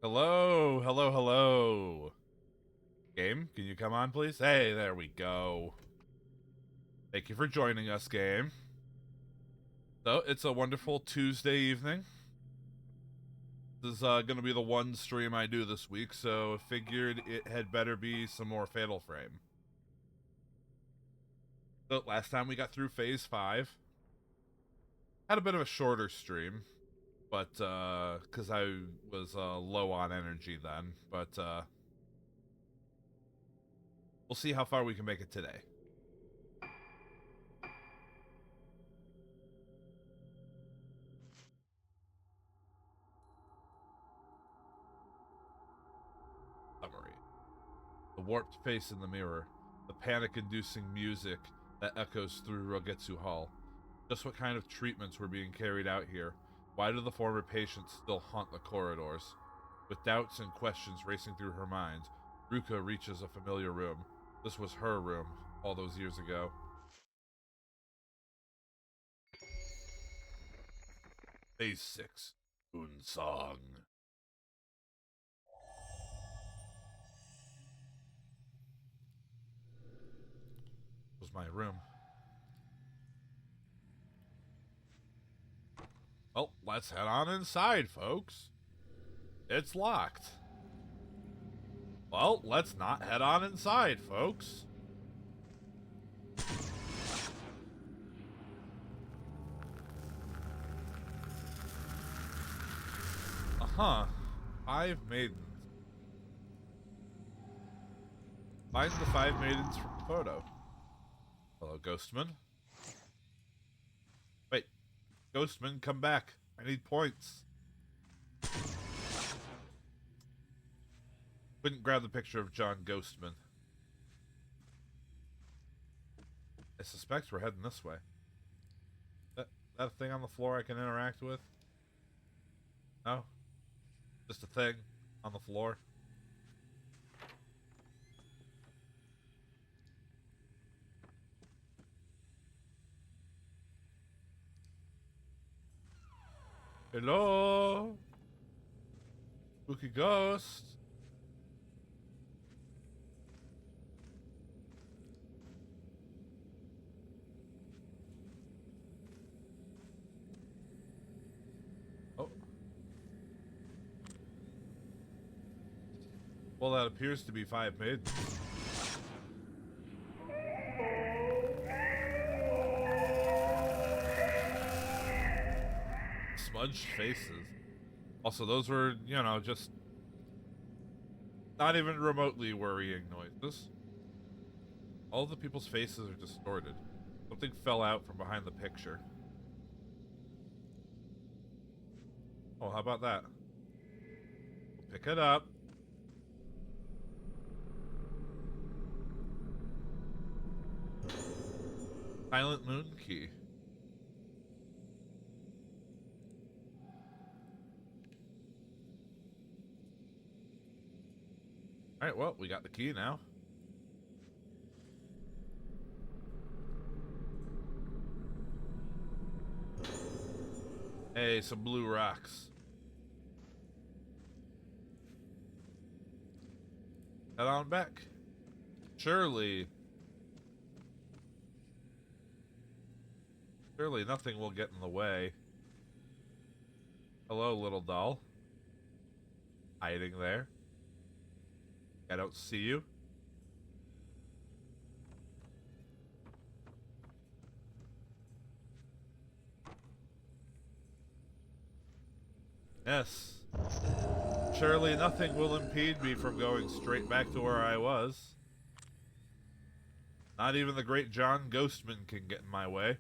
Hello, hello, hello. Game, can you come on, please? Hey, there we go. Thank you for joining us, game. So, it's a wonderful Tuesday evening. This is going to be the one stream I do this week, so I figured it had better be some more Fatal Frame. So, last time we got through Phase 5. Had a bit of a shorter stream, but, because I was low on energy then, but, we'll see how far we can make it today. Summary. The warped face in the mirror, the panic-inducing music that echoes through Rogetsu Hall. Just what kind of treatments were being carried out here? Why do the former patients still haunt the corridors? With doubts and questions racing through her mind, Ruka reaches a familiar room. This was her room, all those years ago. Phase 6. Unsong. Was my room. Well, let's head on inside, folks. It's locked. Well, let's not head on inside, folks. Uh-huh. 5 maidens. Find the 5 maidens from the photo. Hello, Ghostman. Wait. Ghostman, come back. I need points. Couldn't grab the picture of John Ghostman. I suspect we're heading this way. That thing on the floor I can interact with? No? Just a thing on the floor? Hello? Spooky ghost? Oh. Well, that appears to be 5 maidens. Smudged faces. Also, those were, just not even remotely worrying noises. All of the people's faces are distorted. Something fell out from behind the picture. Oh, how about that? We'll pick it up. Silent Moon Key. Alright, well, we got the key now. Hey, some blue rocks. Head on back. Surely nothing will get in the way. Hello, little doll. Hiding there. I don't see you. Yes. Surely nothing will impede me from going straight back to where I was. Not even the great John Ghostman can get in my way.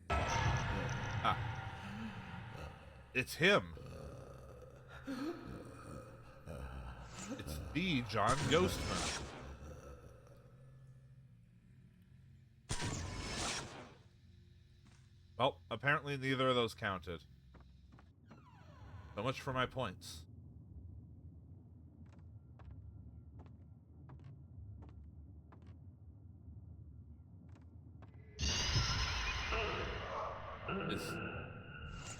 Ah. It's him. It's the John Ghostman. Well, apparently neither of those counted. So much for my points.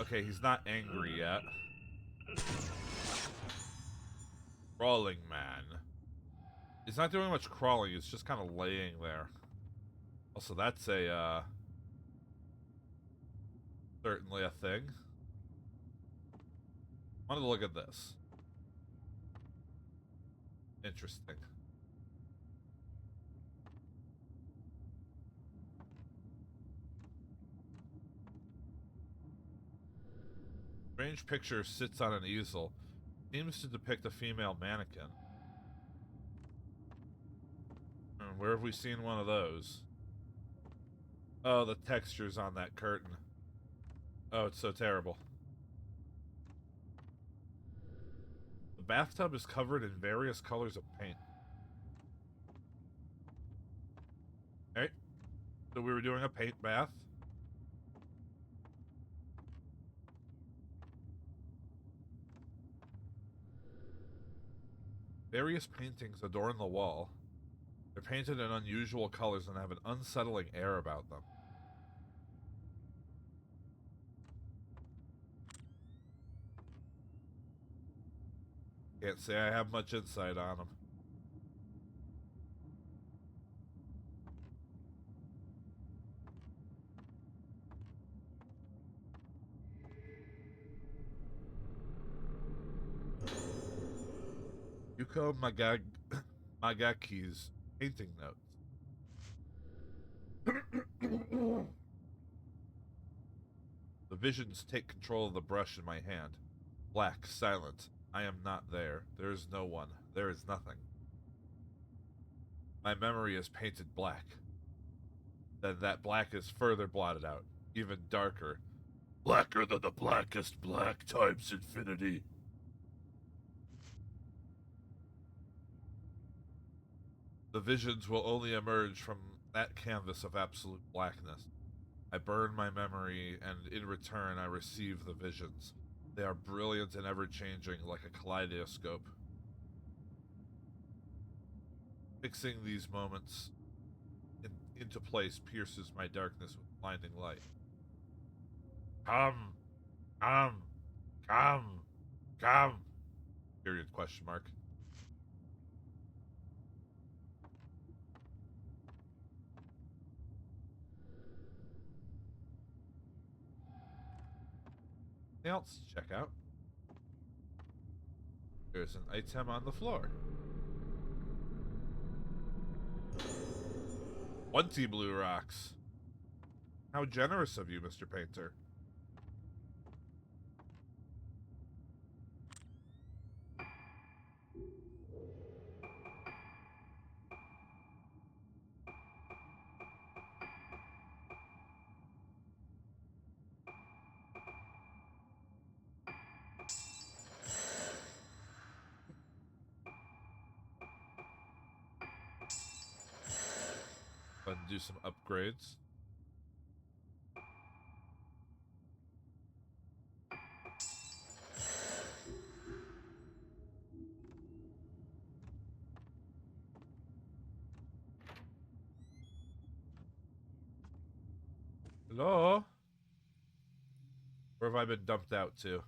Okay, he's not angry yet. Crawling man. He's not doing much crawling, he's just kind of laying there. Also, that's a, certainly a thing. I wanted to look at this. Interesting. Strange picture sits on an easel. Seems to depict a female mannequin. Where have we seen one of those? Oh, the textures on that curtain. Oh, it's so terrible. The bathtub is covered in various colors of paint. Alright. So we were doing a paint bath. Various paintings adorn the wall. They're painted in unusual colors and have an unsettling air about them. Can't say I have much insight on them. Yuko Magaki's painting notes. The visions take control of the brush in my hand. Black, silent. I am not there. There is no one. There is nothing. My memory is painted black. Then that black is further blotted out, even darker. Blacker than the blackest black times infinity. The visions will only emerge from that canvas of absolute blackness. I burn my memory, and in return I receive the visions. They are brilliant and ever-changing, like a kaleidoscope. Fixing these moments into place pierces my darkness with blinding light. Come! Come! Come! Come! Period, question mark. Anything else to check out? There's an item on the floor. 20 blue rocks. How generous of you, Mr. Painter. Let's do some upgrades. Hello? Where have I been dumped out to?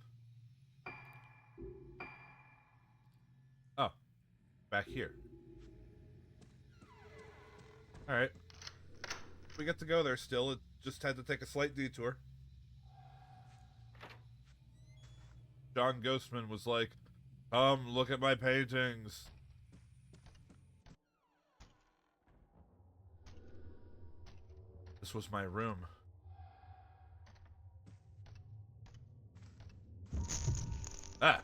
Oh, back here. Alright. We get to go there still. It just had to take a slight detour. John Ghostman was like, come look at my paintings. This was my room. Ah!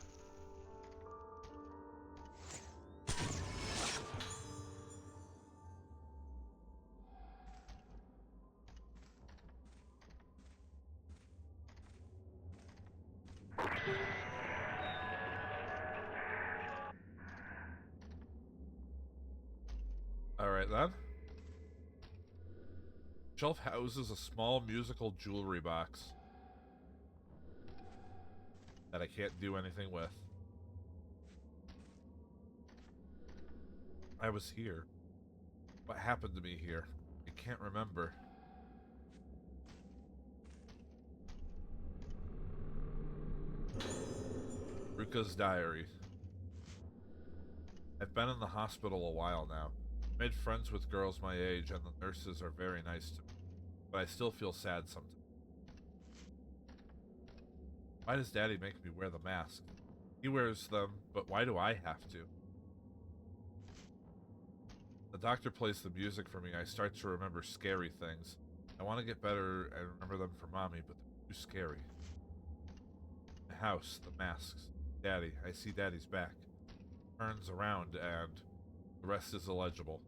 Alright then. Shelf houses a small musical jewelry box that I can't do anything with. I was here. What happened to me here? I can't remember. Echo's diary. I've been in the hospital a while now. Made friends with girls my age, and the nurses are very nice to me. But I still feel sad sometimes. Why does Daddy make me wear the mask? He wears them, but why do I have to? The doctor plays the music for me. I start to remember scary things. I want to get better and remember them for Mommy, but they're too scary. The house, the masks, Daddy. I see Daddy's back. Turns around and the rest is illegible.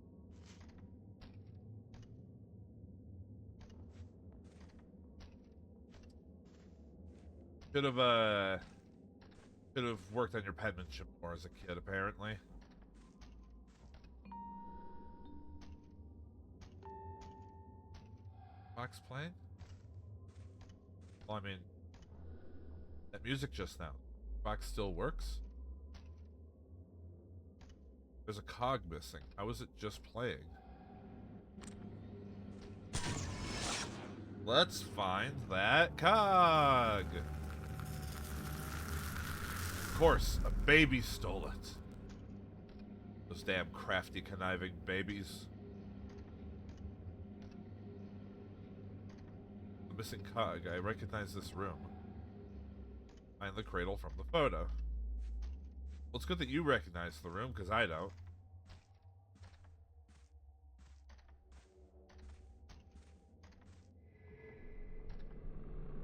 Should have worked on your penmanship more as a kid, apparently. Box playing? Well, I mean, that music just now. Box still works? There's a cog missing. How is it just playing? Let's find that cog! Of course, a baby stole it. Those damn crafty, conniving babies. The missing cog. I recognize this room. Find the cradle from the photo. Well, it's good that you recognize the room, because I don't.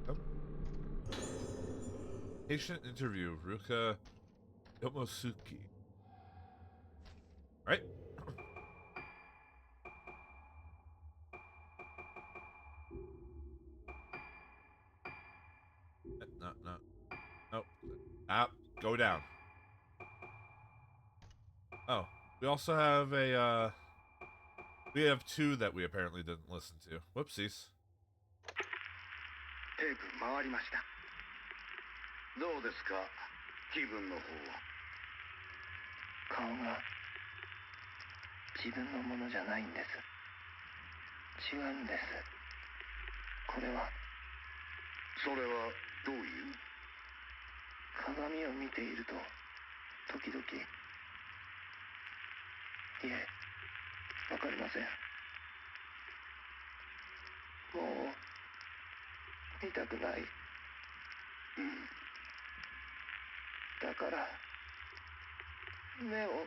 Oh. Patient interview, Ruka Yomosuke. Right? No, no. Nope. Ah, go down. Oh, we also have a, we have two that we apparently didn't listen to. Whoopsies. テープ回りました。どうですか、気分の方は。顔が自分のものじゃないんです。違うんです。これは。それはどういう？鏡を見ていると時々。いえ、わかりません。もう見たくない。だから目を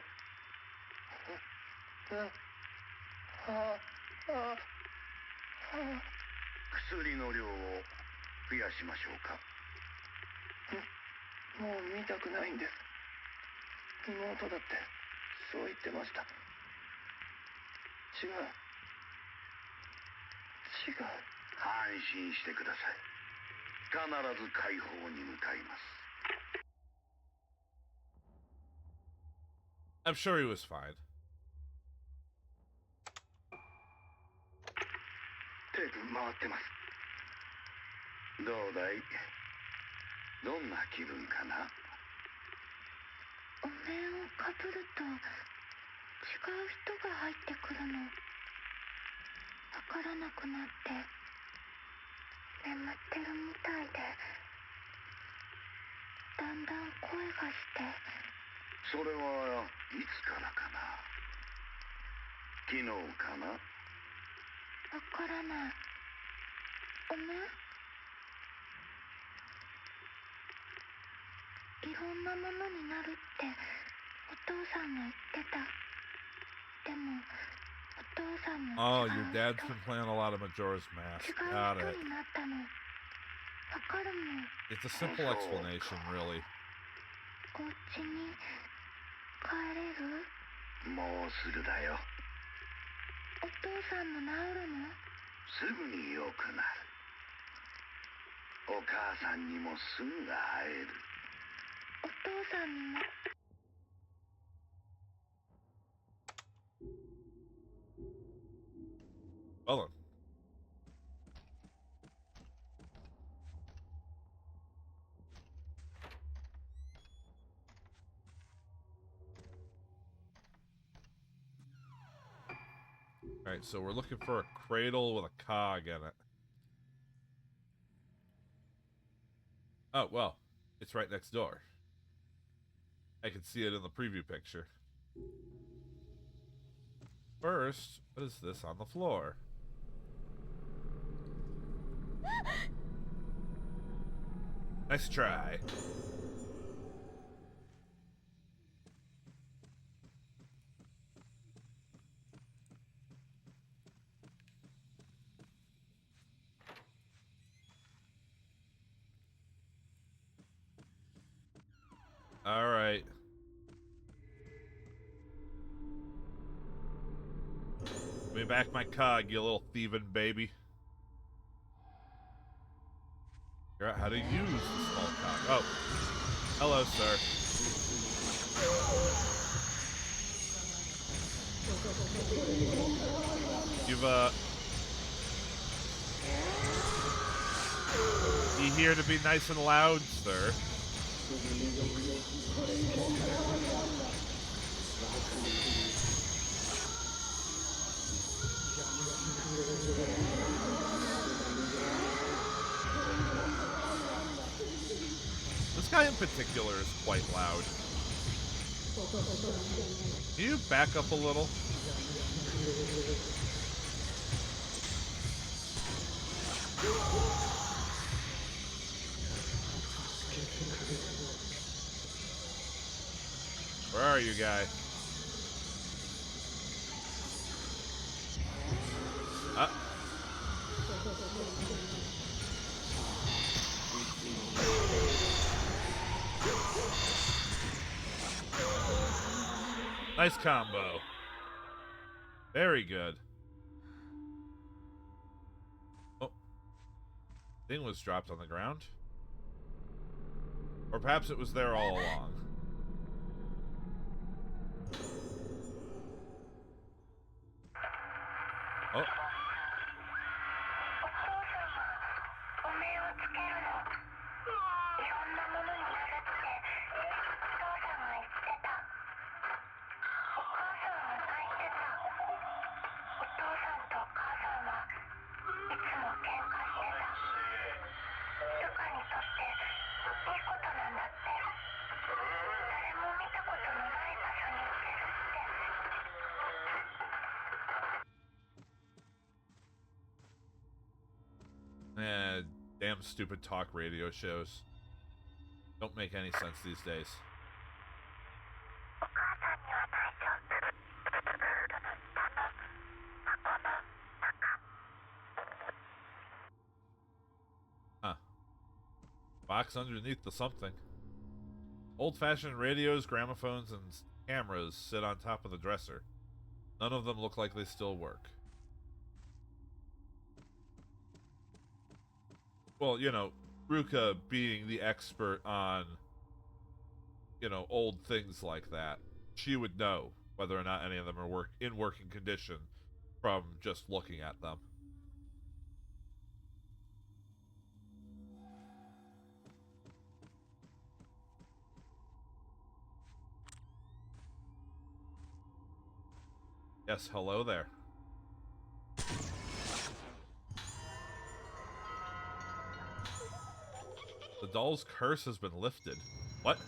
薬の量を増やしましょうか。もう見たくないんです。妹だってそう言ってました。違う。安心してください。必ず解放に向かいます。I'm sure he was fine. テープ回ってます。どうだい？どんな気分かな？お面をかぶると違う人が入ってくるの。わからなくなって眠ってるみたいで、だんだん声がして。それはいつからかな？昨日かな？わからない。お面？いろんなものになるってお父さんが言ってた。でもお父さんも Oh, your dad's been playing a lot of Majora's Mask. Got it. 違う人になったの。わかるもん。 It's a simple explanation, really. お家に帰れる？もうすぐだよ。お父さんも治るの？すぐに良くなる。お母さんにもすぐ会える。お父さんにも。Well then. Alright, so we're looking for a cradle with a cog in it. Oh, well, it's right next door. I can see it in the preview picture. First, what is this on the floor? Nice try. All right. Give me back my cog, you little thieving baby. Figure out how to use the small cog. Oh. Hello, sir. You've, be here to be nice and loud, sir. This guy in particular is quite loud. Can you back up a little? Where are you, guy? Nice combo. Very good. Oh. Thing was dropped on the ground. Or perhaps it was there all along. Oh. Damn stupid talk radio shows. Don't make any sense these days. Huh. Box underneath the something. Old-fashioned radios, gramophones, and cameras sit on top of the dresser. None of them look like they still work. Well, you know, Ruka being the expert on, you know, old things like that, she would know whether or not any of them are in working condition from just looking at them. Yes, hello there. The doll's curse has been lifted. What?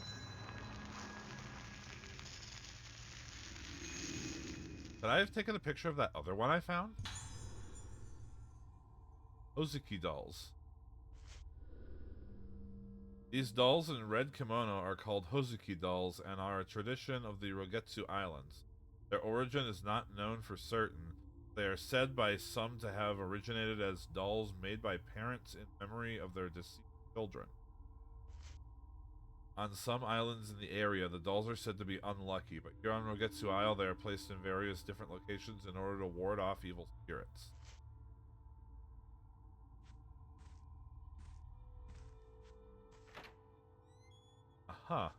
Could I have taken a picture of that other one I found? Ozuki dolls. These dolls in red kimono are called Hozuki dolls and are a tradition of the Rogetsu Islands. Their origin is not known for certain. They are said by some to have originated as dolls made by parents in memory of their deceased children. On some islands in the area, the dolls are said to be unlucky, but here on Rogetsu Isle, they are placed in various different locations in order to ward off evil spirits. Aha.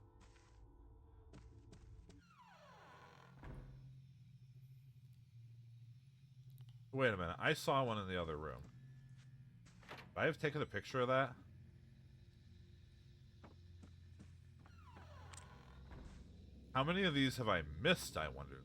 Wait a minute, I saw one in the other room. Would I have taken a picture of that? How many of these have I missed, I wonder?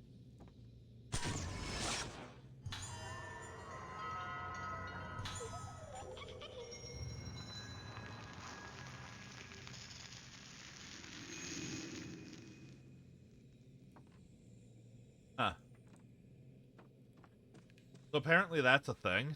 So apparently that's a thing.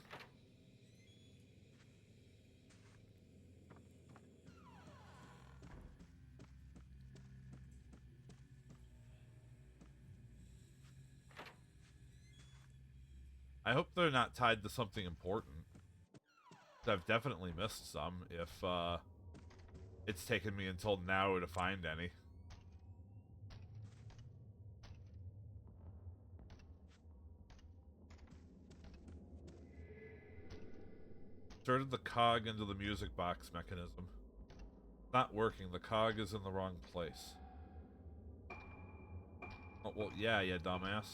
I hope they're not tied to something important. I've definitely missed some if it's taken me until now to find any. Inserted the cog into the music box mechanism. It's not working. The cog is in the wrong place. Oh, well, yeah, dumbass.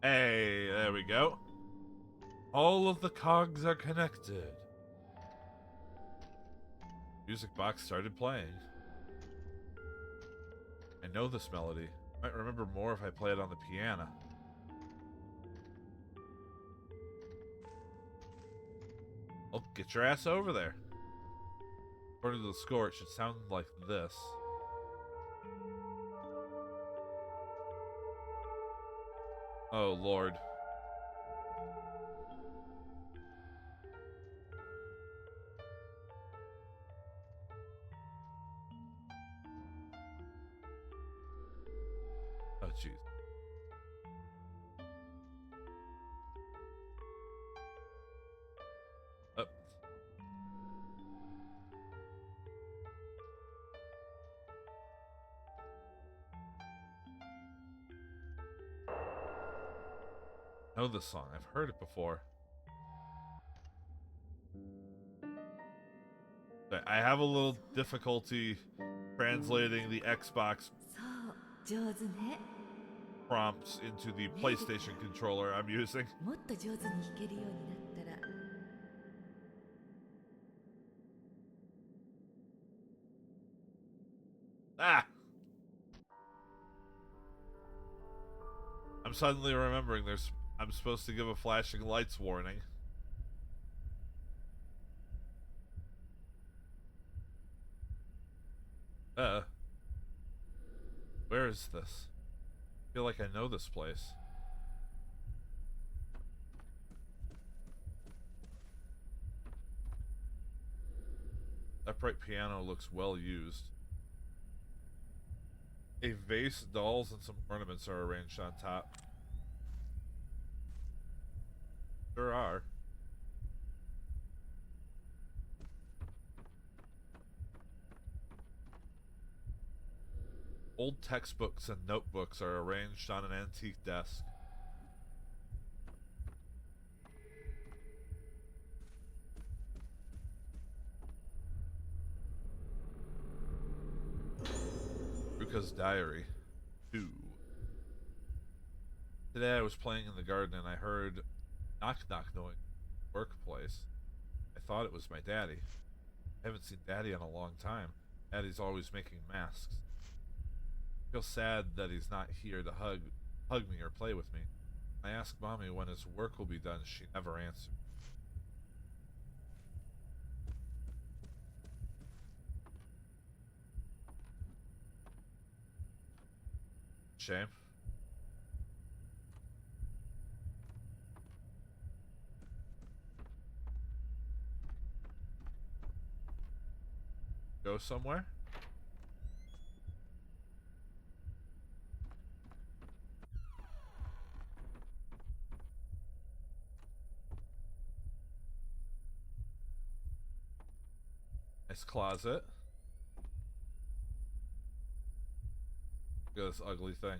Hey, there we go. All of the cogs are connected. Music box started playing. I know this melody. Might remember more if I play it on the piano. Well, get your ass over there. According to the score, it should sound like this. Oh, Lord. Oh, jeez. Oh. I know this song. I've heard it before. But I have a little difficulty translating the Xbox prompts into the PlayStation controller I'm using. Ah! I'm suddenly remembering I'm supposed to give a flashing lights warning. Where is this? I feel like I know this place. Upright piano looks well used. A vase, dolls, and some ornaments are arranged on top. There are. Old textbooks and notebooks are arranged on an antique desk. Ruka's Diary 2. Today I was playing in the garden and I heard knock-knock noise in the workplace. I thought it was my daddy. I haven't seen Daddy in a long time. Daddy's always making masks. I feel sad that he's not here to hug me or play with me. I asked Mommy when his work will be done. She never answered. Shame. Go somewhere? Nice closet. Look at this ugly thing.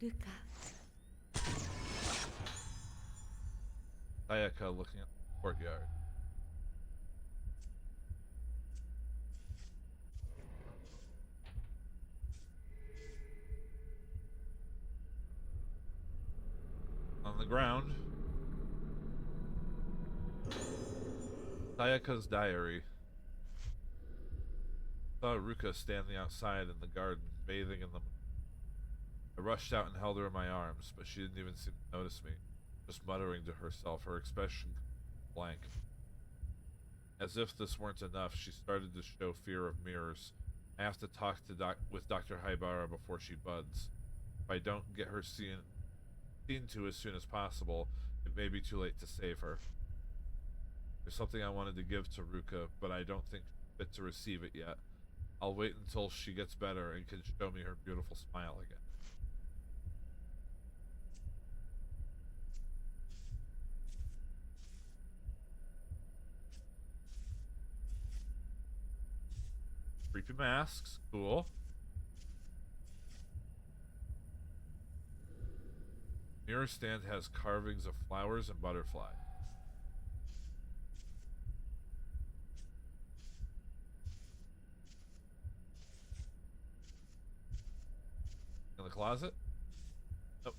ルカ Sayaka looking at the courtyard. On the ground, Sayaka's diary. Saw Ruka standing outside in the garden, bathing in the moon. I rushed out and held her in my arms, but she didn't even seem to notice me, just muttering to herself, her expression blank. As if this weren't enough, she started to show fear of mirrors. I have to talk to with Dr. Haibara before she buds. If I don't get her seen to as soon as possible, it may be too late to save her. There's something I wanted to give to Ruka, but I don't think she's fit to receive it yet. I'll wait until she gets better and can show me her beautiful smile again. Creepy masks, cool. Mirror stand has carvings of flowers and butterfly. In the closet? Nope.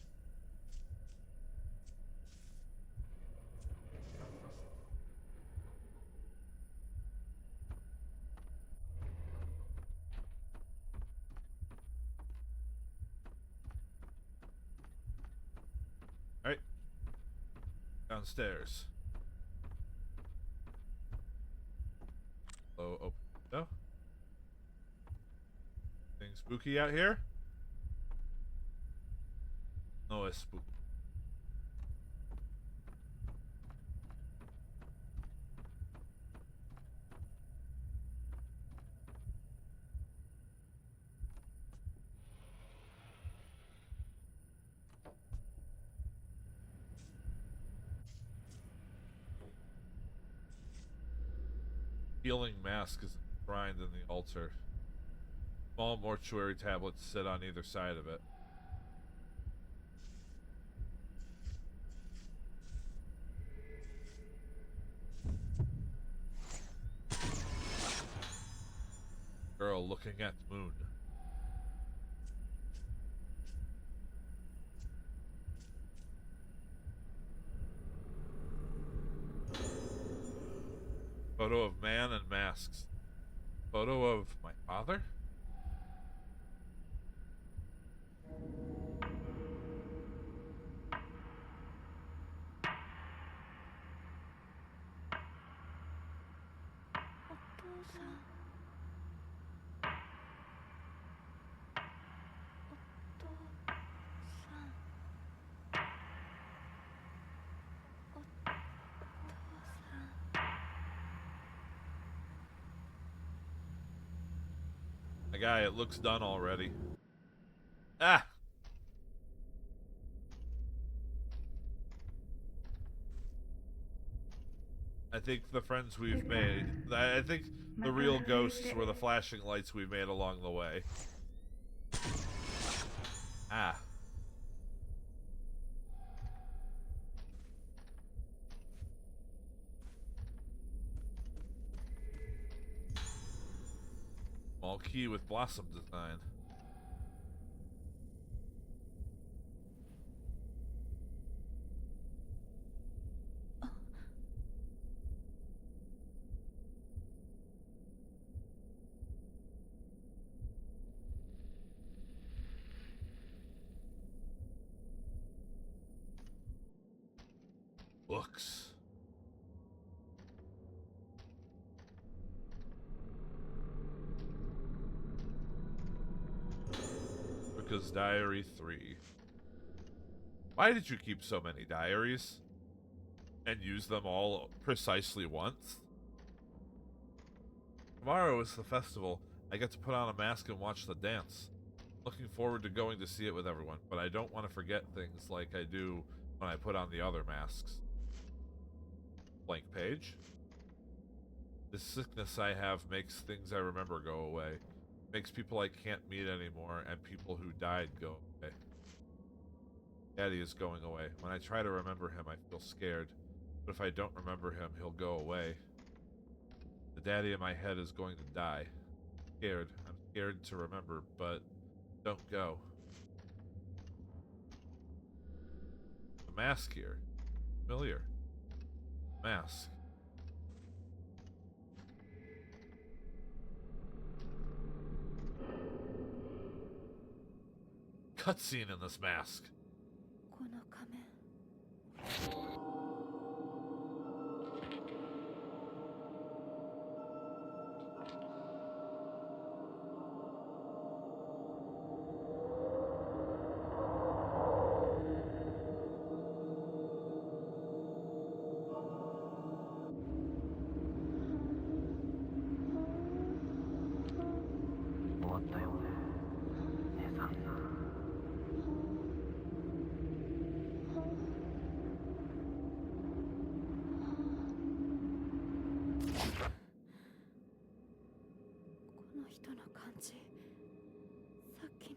Alright. Downstairs. Oh, open window. Anything spooky out here? No, it's spooky. Healing mask is enshrined in the altar. Small mortuary tablets sit on either side of it. Girl looking at moon. Photo of man and masks. Photo of my father? My guy, it looks done already. Ah! I think the friends we've made, I think the real ghosts were the flashing lights we made along the way. Ah. Small key with blossom design. Books. Ruka's Diary 3. Why did you keep so many diaries? And use them all precisely once? Tomorrow is the festival. I get to put on a mask and watch the dance. Looking forward to going to see it with everyone, but I don't want to forget things like I do when I put on the other masks. Blank page. This sickness I have makes things I remember go away. Makes people I can't meet anymore and people who died go away. Daddy is going away. When I try to remember him, I feel scared. But if I don't remember him, he'll go away. The daddy in my head is going to die. Scared. I'm scared to remember, but don't go. The mask here. Familiar. Mask. Cutscene in this mask. この仮面 終わったよ姉さん。この人の感じさっきの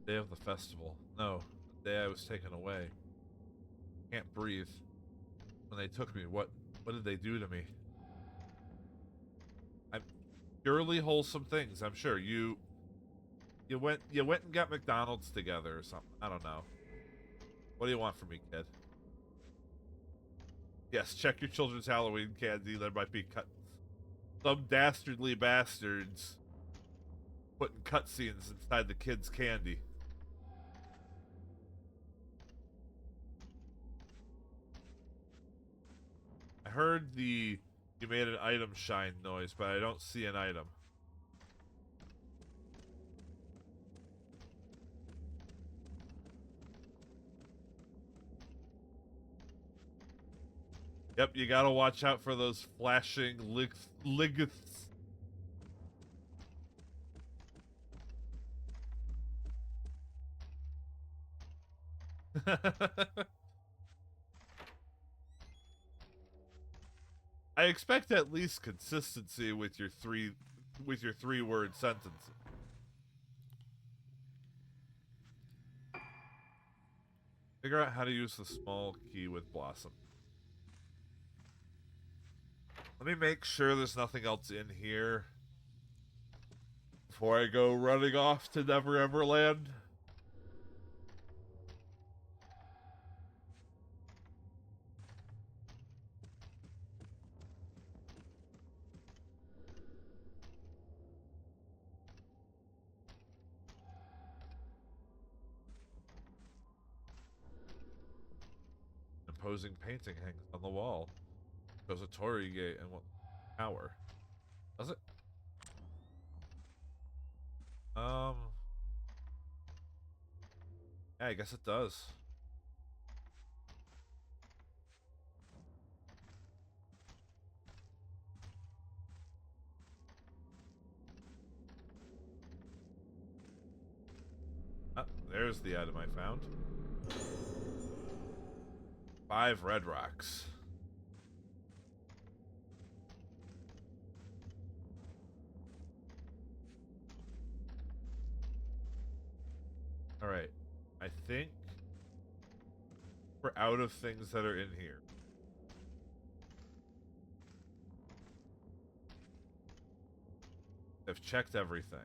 Day of the festival. No, the day I was taken away. Can't breathe. When they took me, what did they do to me? I'm purely wholesome things, I'm sure. You went and got McDonald's together or something. I don't know. What do you want from me, kid? Yes, check your children's Halloween candy. There might be some dastardly bastards putting cutscenes inside the kids' candy. I heard you made an item shine noise, but I don't see an item. Yep, you gotta watch out for those flashing ligths. I expect at least consistency with your three-word sentences. Figure out how to use the small key with Blossom. Let me make sure there's nothing else in here before I go running off to Never Ever Land. Imposing painting hangs on the wall. Shows a torii gate and what tower. Does it? Yeah, I guess it does. Ah, there's the item I found. 5 red rocks. Alright. I think we're out of things that are in here. I've checked everything.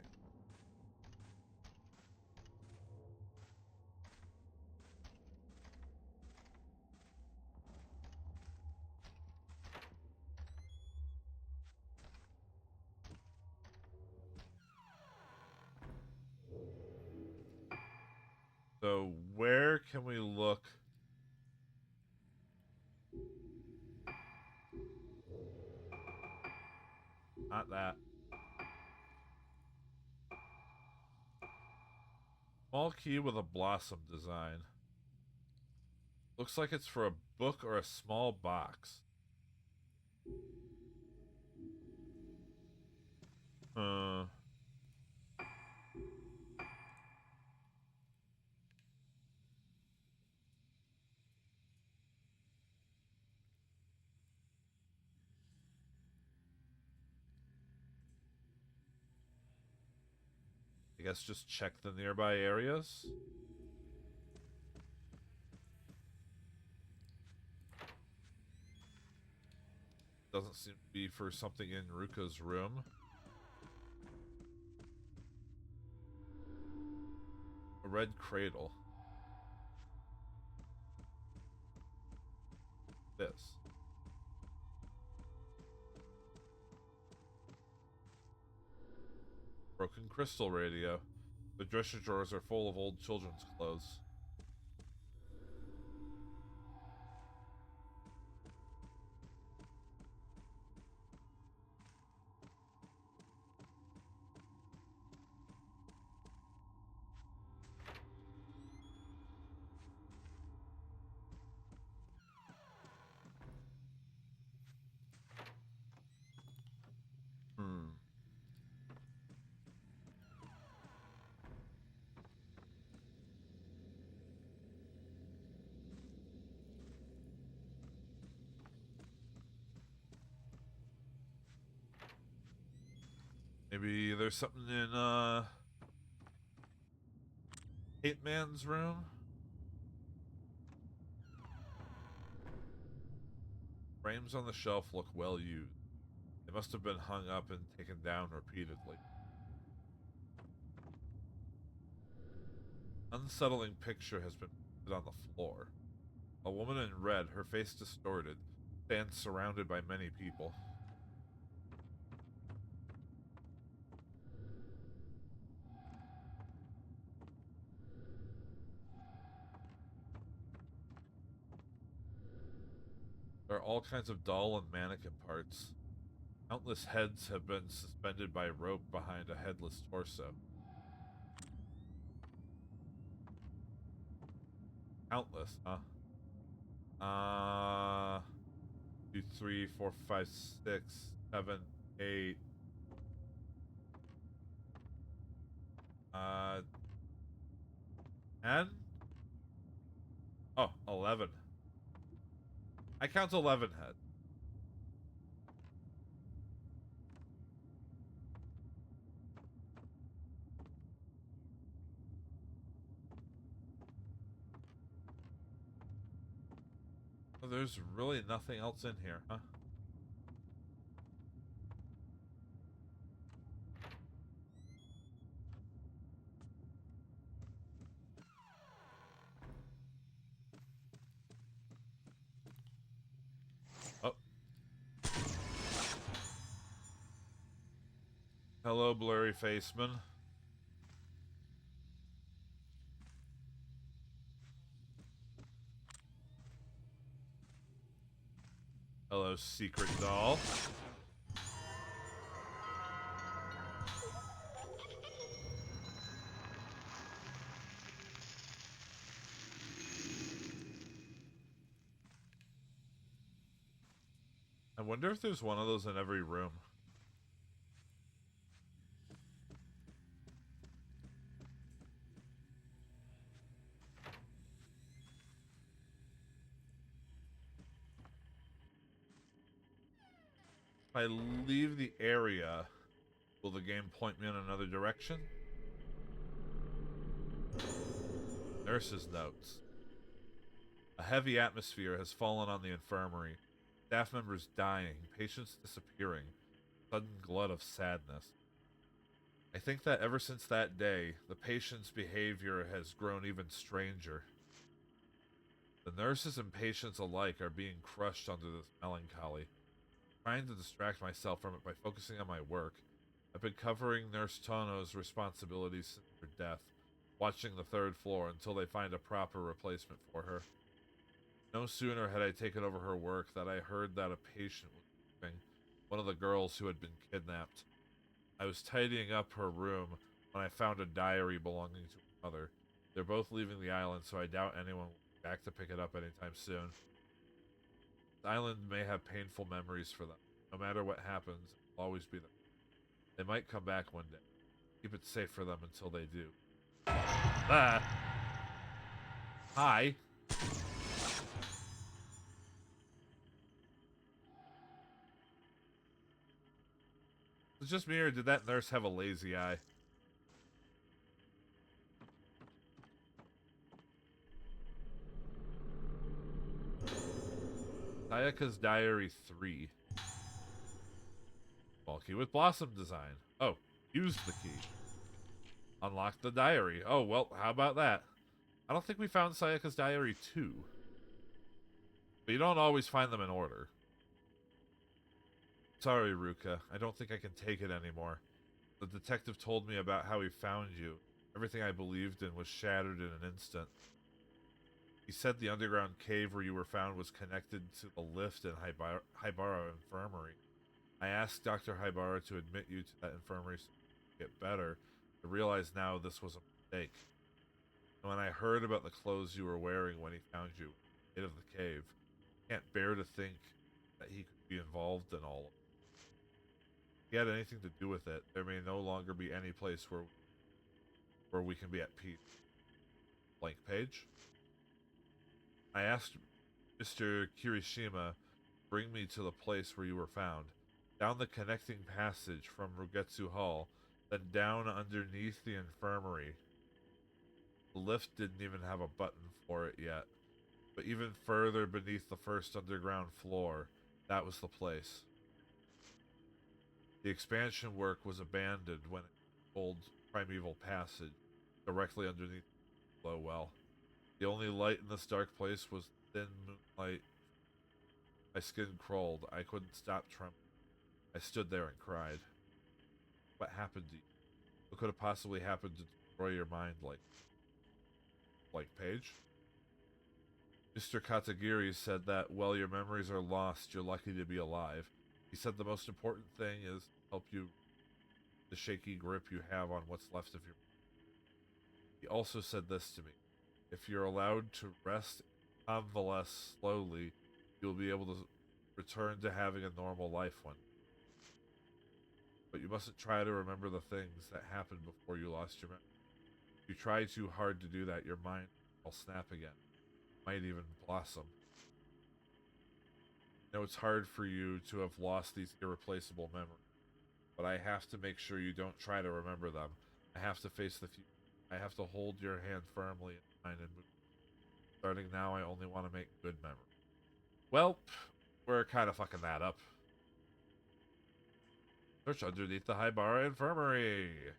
So where can we look? Not that. Small key with a blossom design. Looks like it's for a book or a small box. I guess just check the nearby areas. Doesn't seem to be for something in Ruka's room. A red cradle. This. Broken crystal radio. The dresser drawers are full of old children's clothes. Maybe there's something in, Hate Man's room? Frames on the shelf look well used. They must have been hung up and taken down repeatedly. Unsettling picture has been put on the floor. A woman in red, her face distorted, stands surrounded by many people. There are all kinds of doll and mannequin parts. Countless heads have been suspended by rope behind a headless torso. Countless, huh? 2, 3, 4, 5, 6, 7, 8. 10? Oh, 11. I count 11 heads. Oh, there's really nothing else in here, huh? Oh. Hello, blurry faceman. Hello, secret doll. I wonder if there's one of those in every room. If I leave the area, will the game point me in another direction? Nurse's notes. A heavy atmosphere has fallen on the infirmary. Staff members dying, patients disappearing. Sudden glut of sadness. I think that ever since that day, the patient's behavior has grown even stranger. The nurses and patients alike are being crushed under this melancholy. Trying to distract myself from it by focusing on my work. I've been covering Nurse Tono's responsibilities since her death, watching the third floor until they find a proper replacement for her. No sooner had I taken over her work than I heard that a patient was leaving, one of the girls who had been kidnapped. I was tidying up her room when I found a diary belonging to her mother. They're both leaving the island, so I doubt anyone will be back to pick it up anytime soon. The island may have painful memories for them. No matter what happens, it will always be there. They might come back one day. Keep it safe for them until they do. Ah! Hi. Is it just me, or did that nurse have a lazy eye? Sayaka's Diary 3. Small key with blossom design. Oh, use the key. Unlock the diary. Oh, well, how about that? I don't think we found Sayaka's Diary 2. But you don't always find them in order. Sorry, Ruka. I don't think I can take it anymore. The detective told me about how he found you. Everything I believed in was shattered in an instant. He said the underground cave where you were found was connected to the lift in Haibara Infirmary. I asked Dr. Haibara to admit you to that infirmary so you could get better. I realize now this was a mistake. And when I heard about the clothes you were wearing when he found you in the cave, I can't bear to think that he could be involved in all of it. If he had anything to do with it, there may no longer be any place where we can be at peace. Blank page. I asked Mr. Kirishima to bring me to the place where you were found. Down the connecting passage from Rugetsu Hall, then down underneath the infirmary. The lift didn't even have a button for it yet. But even further beneath the first underground floor, that was the place. The expansion work was abandoned when it old primeval passage directly underneath the low well. The only light in this dark place was thin moonlight. My skin crawled. I couldn't stop trembling. I stood there and cried. What happened to you? What could have possibly happened to destroy your mind like Paige? Mr. Katagiri said that while your memories are lost, you're lucky to be alive. He said the most important thing is to help you the shaky grip you have on what's left of your. He also said this to me. If you're allowed to rest and convalesce slowly, you'll be able to return to having a normal life one. But you mustn't try to remember the things that happened before you lost your memory. If you try too hard to do that, your mind will snap again. It might even blossom. I know it's hard for you to have lost these irreplaceable memories, but I have to make sure you don't try to remember them. I have to face the future. I have to hold your hand firmly in mine and move. Starting now, I only want to make good memories. Well, we're kind of fucking that up. Search underneath the Haibara Infirmary.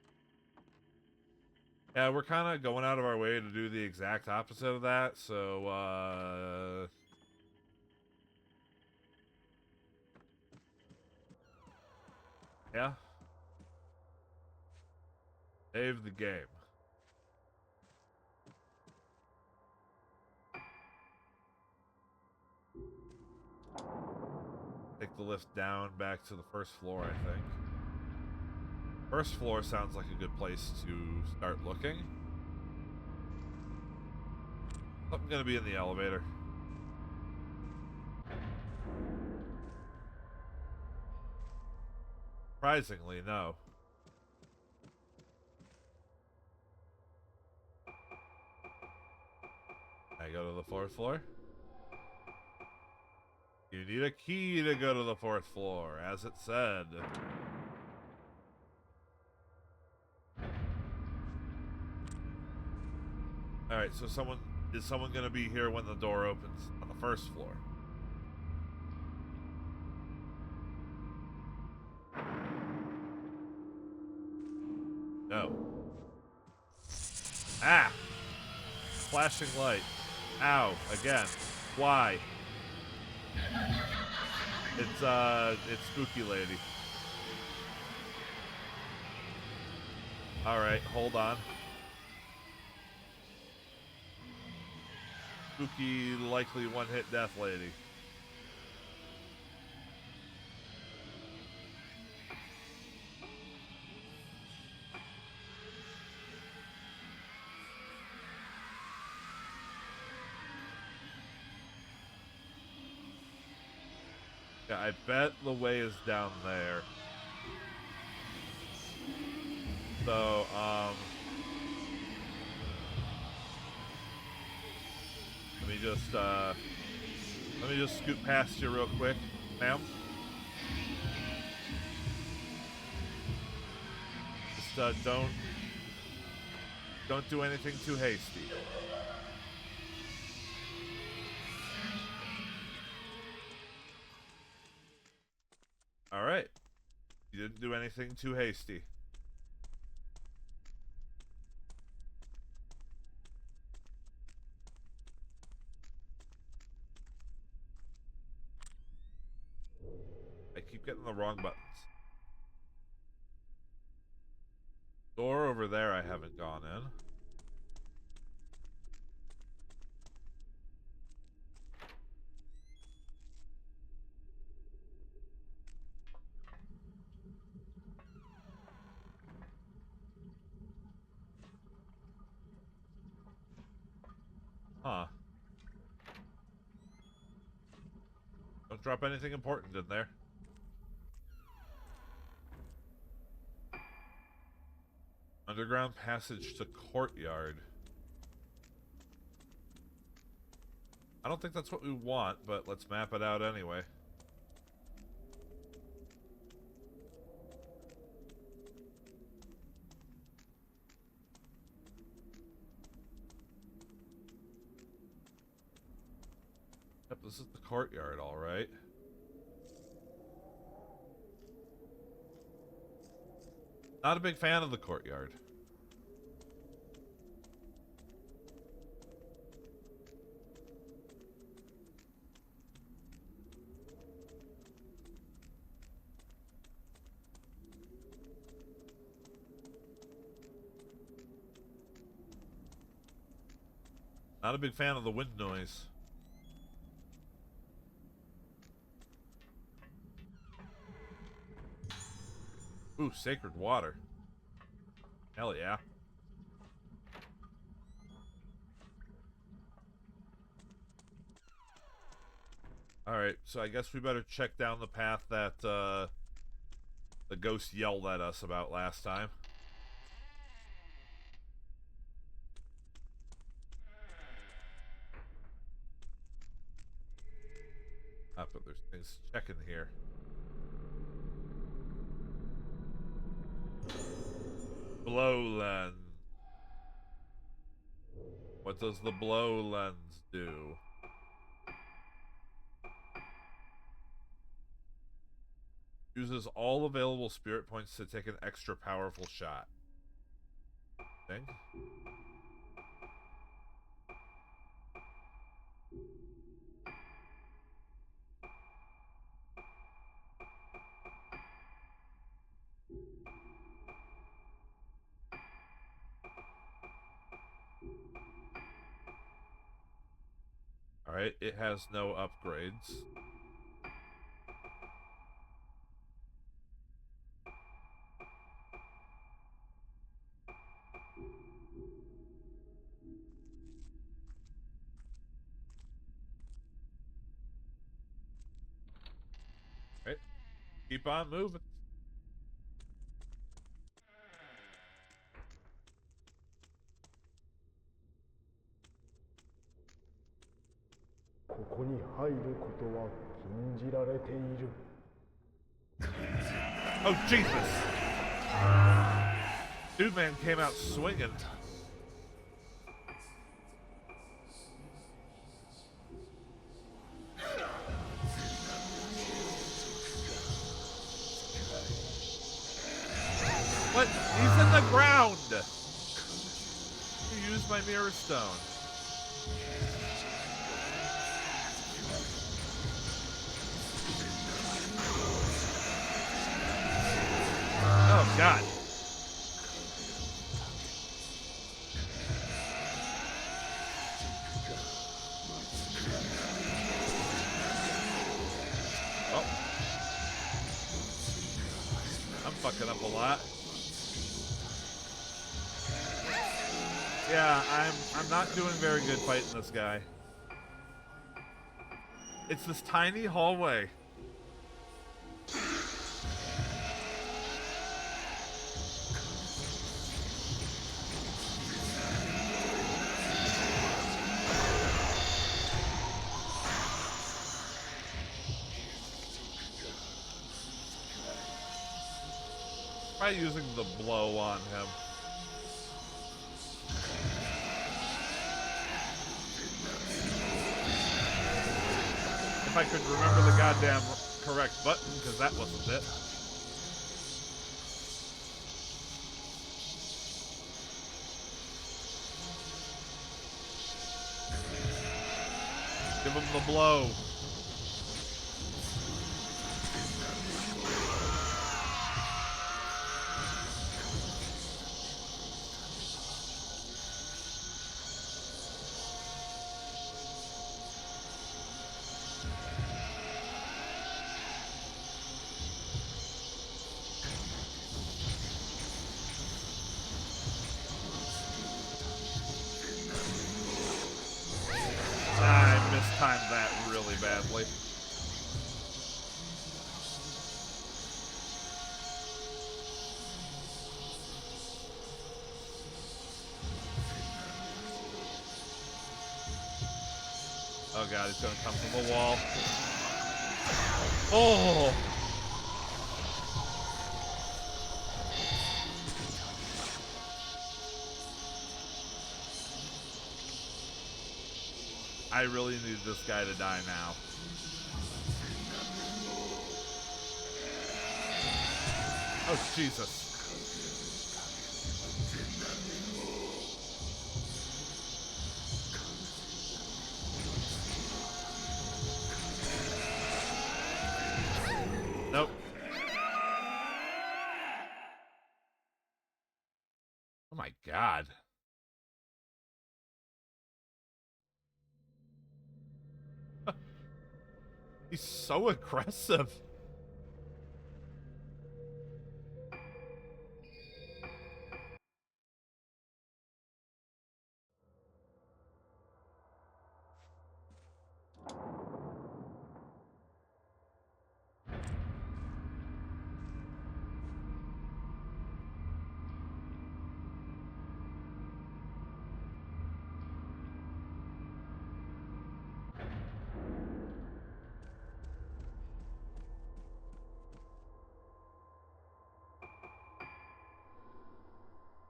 Yeah, we're kind of going out of our way to do the exact opposite of that, so, yeah. Save the game. Take the lift down back to the first floor, I think. First floor sounds like a good place to start looking. Something gonna be in the elevator. Surprisingly, no. I go to the fourth floor. You need a key to go to the fourth floor, as it said. Alright, so is someone gonna be here when the door opens on the first floor? No. Ah! Flashing light. Ow, again. Why? It's Spooky Lady. Alright, hold on. Spooky, likely one-hit death lady. Yeah, I bet the way is down there. So, let me just scoot past you real quick, ma'am. Just, don't do anything too hasty. do anything too hasty. I keep getting the wrong buttons. Door over there I haven't gone in. Huh. Don't drop anything important in there. Underground passage to courtyard. I don't think that's what we want, but let's map it out anyway. Yep, this is the courtyard, all right. Not a big fan of the courtyard. Not a big fan of the wind noise. Ooh, sacred water. Hell yeah. Alright, so I guess we better check down the path that the ghost yelled at us about last time. Ah, but there's things to check in here. Blow lens. What does the blow lens do? Uses all available spirit points to take an extra powerful shot. Thing? Alright, it has no upgrades. Alright, keep on moving. Oh, Jesus! Dude man came out swinging. What? He's in the ground! You used my mirror stone. Oh, God. Oh. I'm fucking up a lot. Yeah, I'm not doing very good fighting this guy. It's this tiny hallway. Try using the blow on him. If I could remember the goddamn correct button, because that wasn't it. Give him the blow. I mistimed that really badly. Oh god, he's gonna come from the wall. Oh! I really need this guy to die now. Oh, Jesus. Nope. Oh my god. He's so aggressive.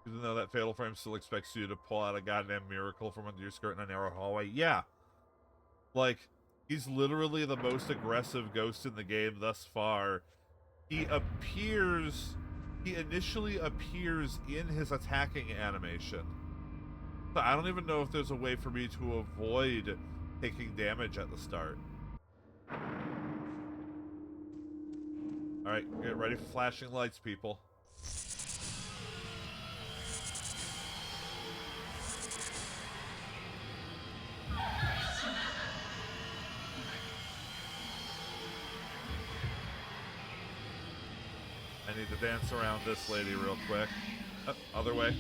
Even though that fatal frame still expects you to pull out a goddamn miracle from under your skirt in a narrow hallway. Yeah. Like, he's literally the most aggressive ghost in the game thus far. He initially appears in his attacking animation. So I don't even know if there's a way for me to avoid taking damage at the start. Alright, get ready for flashing lights, people. I need to dance around this lady real quick. Oh, other way.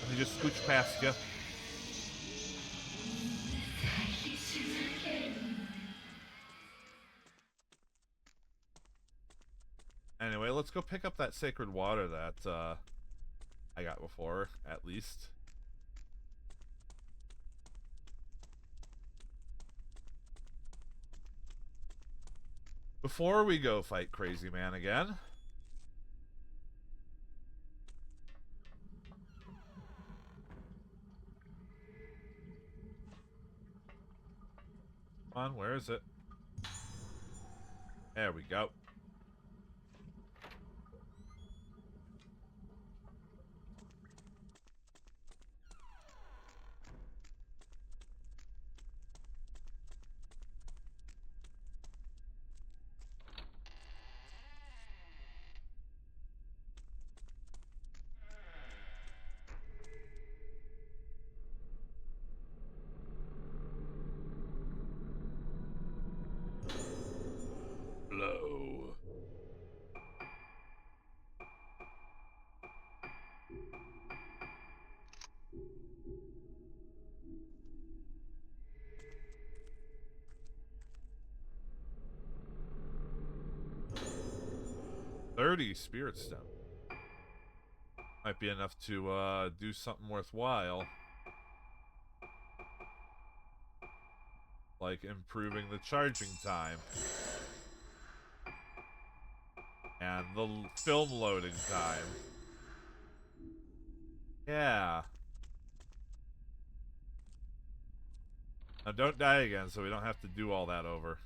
Let me just scooch past you. Anyway, let's go pick up that sacred water that I got before, at least. Before we go fight Crazy Man again. Come on, where is it? There we go. Blow. $30 Spirit Stone. Might be enough to do something worthwhile. Like improving the charging time. And the film loading time. Yeah. Now don't die again so we don't have to do all that over.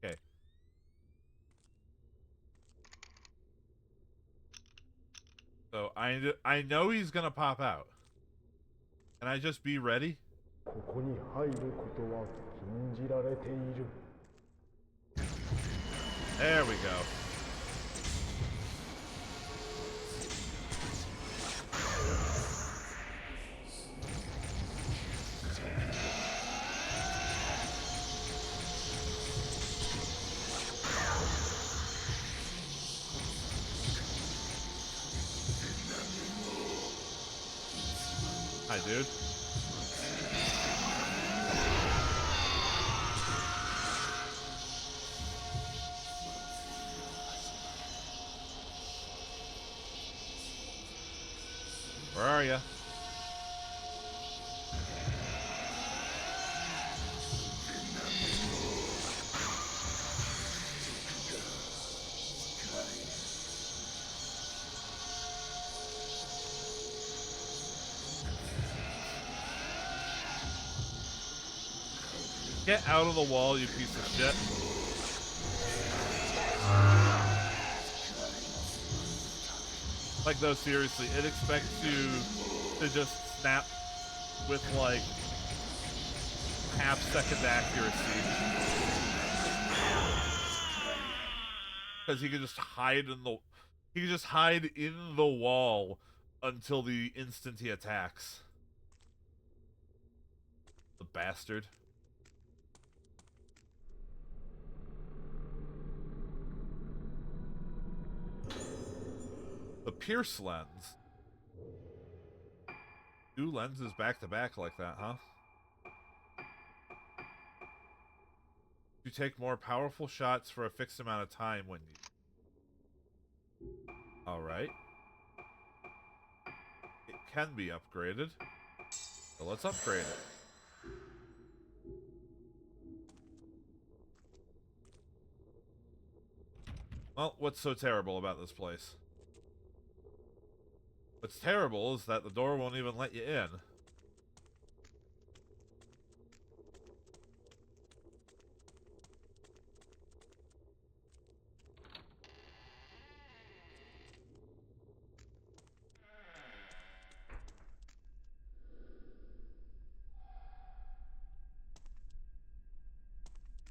Okay. So I know he's gonna pop out. Can I just be ready? ここに入ることは禁じられている。 There we go. Hi, dude. Where are you? Get out of the wall, you piece of shit. Like, though, seriously, it expects you to just snap with, like, half-second accuracy. Because he can just hide in the... He can just hide in the wall until the instant he attacks. The bastard. The Pierce lens. 2 lenses back to back like that, huh? You take more powerful shots for a fixed amount of time when you... Alright. It can be upgraded. So let's upgrade it. Well, what's so terrible about this place? What's terrible is that the door won't even let you in.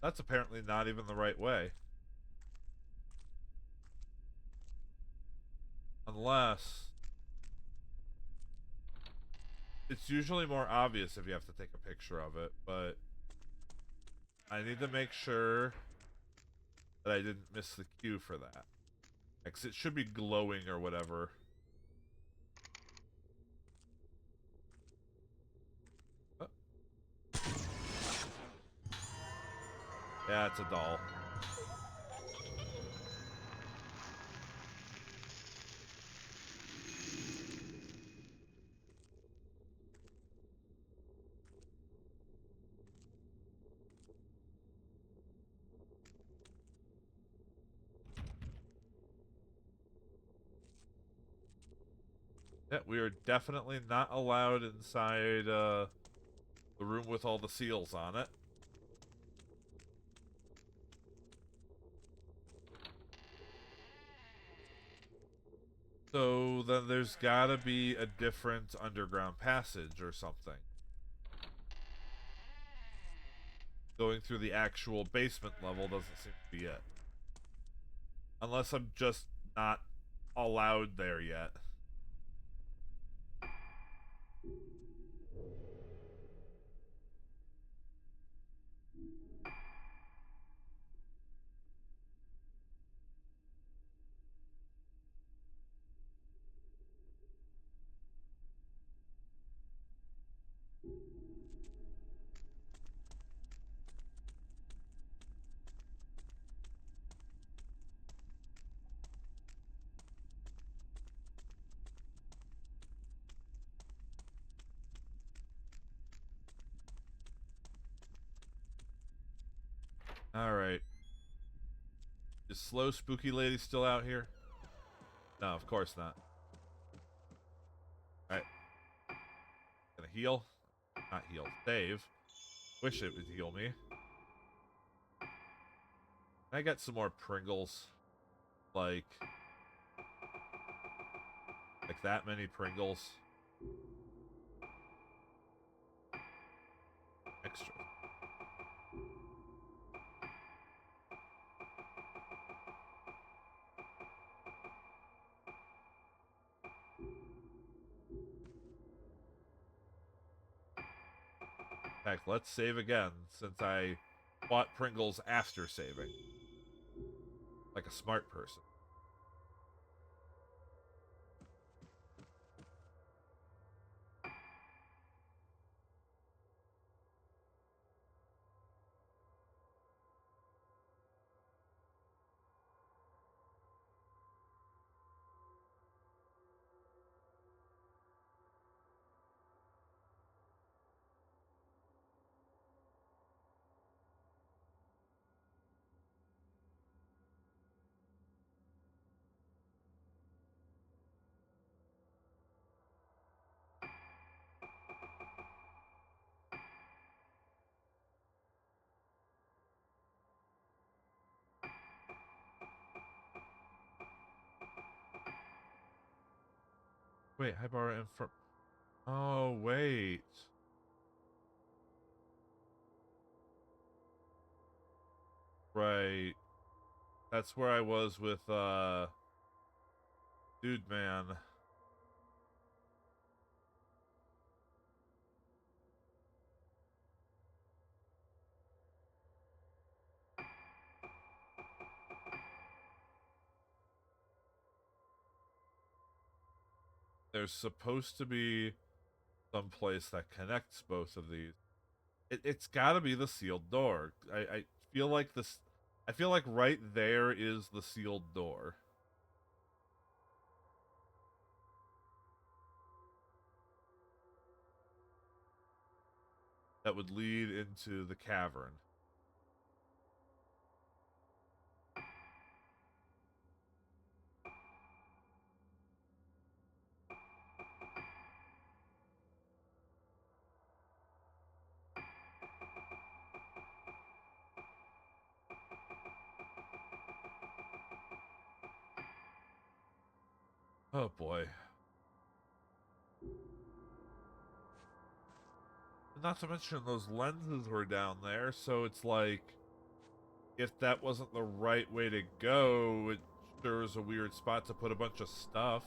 That's apparently not even the right way. Unless... It's usually more obvious if you have to take a picture of it, but... I need to make sure that I didn't miss the cue for that. Because it should be glowing or whatever. Oh. Yeah, it's a doll. Yeah, we are definitely not allowed inside the room with all the seals on it. So then there's gotta be a different underground passage or something. Going through the actual basement level doesn't seem to be it. Unless I'm just not allowed there yet. Alright. Is slow spooky lady still out here? No, of course not. Alright. Gonna heal. Not heal. Save. Wish it would heal me. Can I get some more Pringles? Like that many Pringles. Extra. Heck, let's save again, since I bought Pringles after saving. Like a smart person. Wait, Hybara and from... Oh, wait. Right. That's where I was with, Dude Man. There's supposed to be some place that connects both of these. It's gotta be the sealed door. I feel like this... I feel like right there is the sealed door. That would lead into the cavern. Oh boy. Not to mention those lenses were down there, so it's like, if that wasn't the right way to go, it sure is a weird spot to put a bunch of stuff.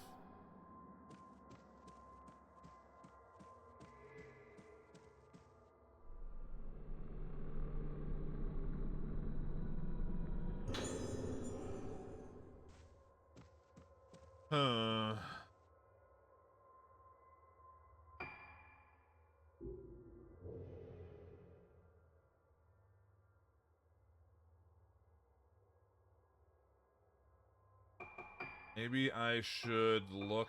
Huh. Maybe I should look...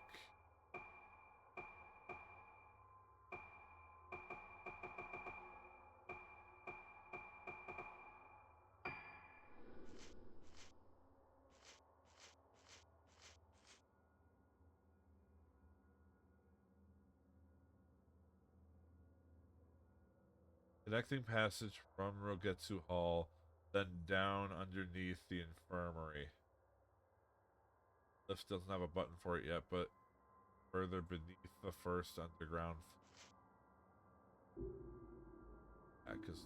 Connecting passage from Rogetsu Hall, then down underneath the infirmary. Lift doesn't have a button for it yet, but further beneath the first underground... Yeah, because...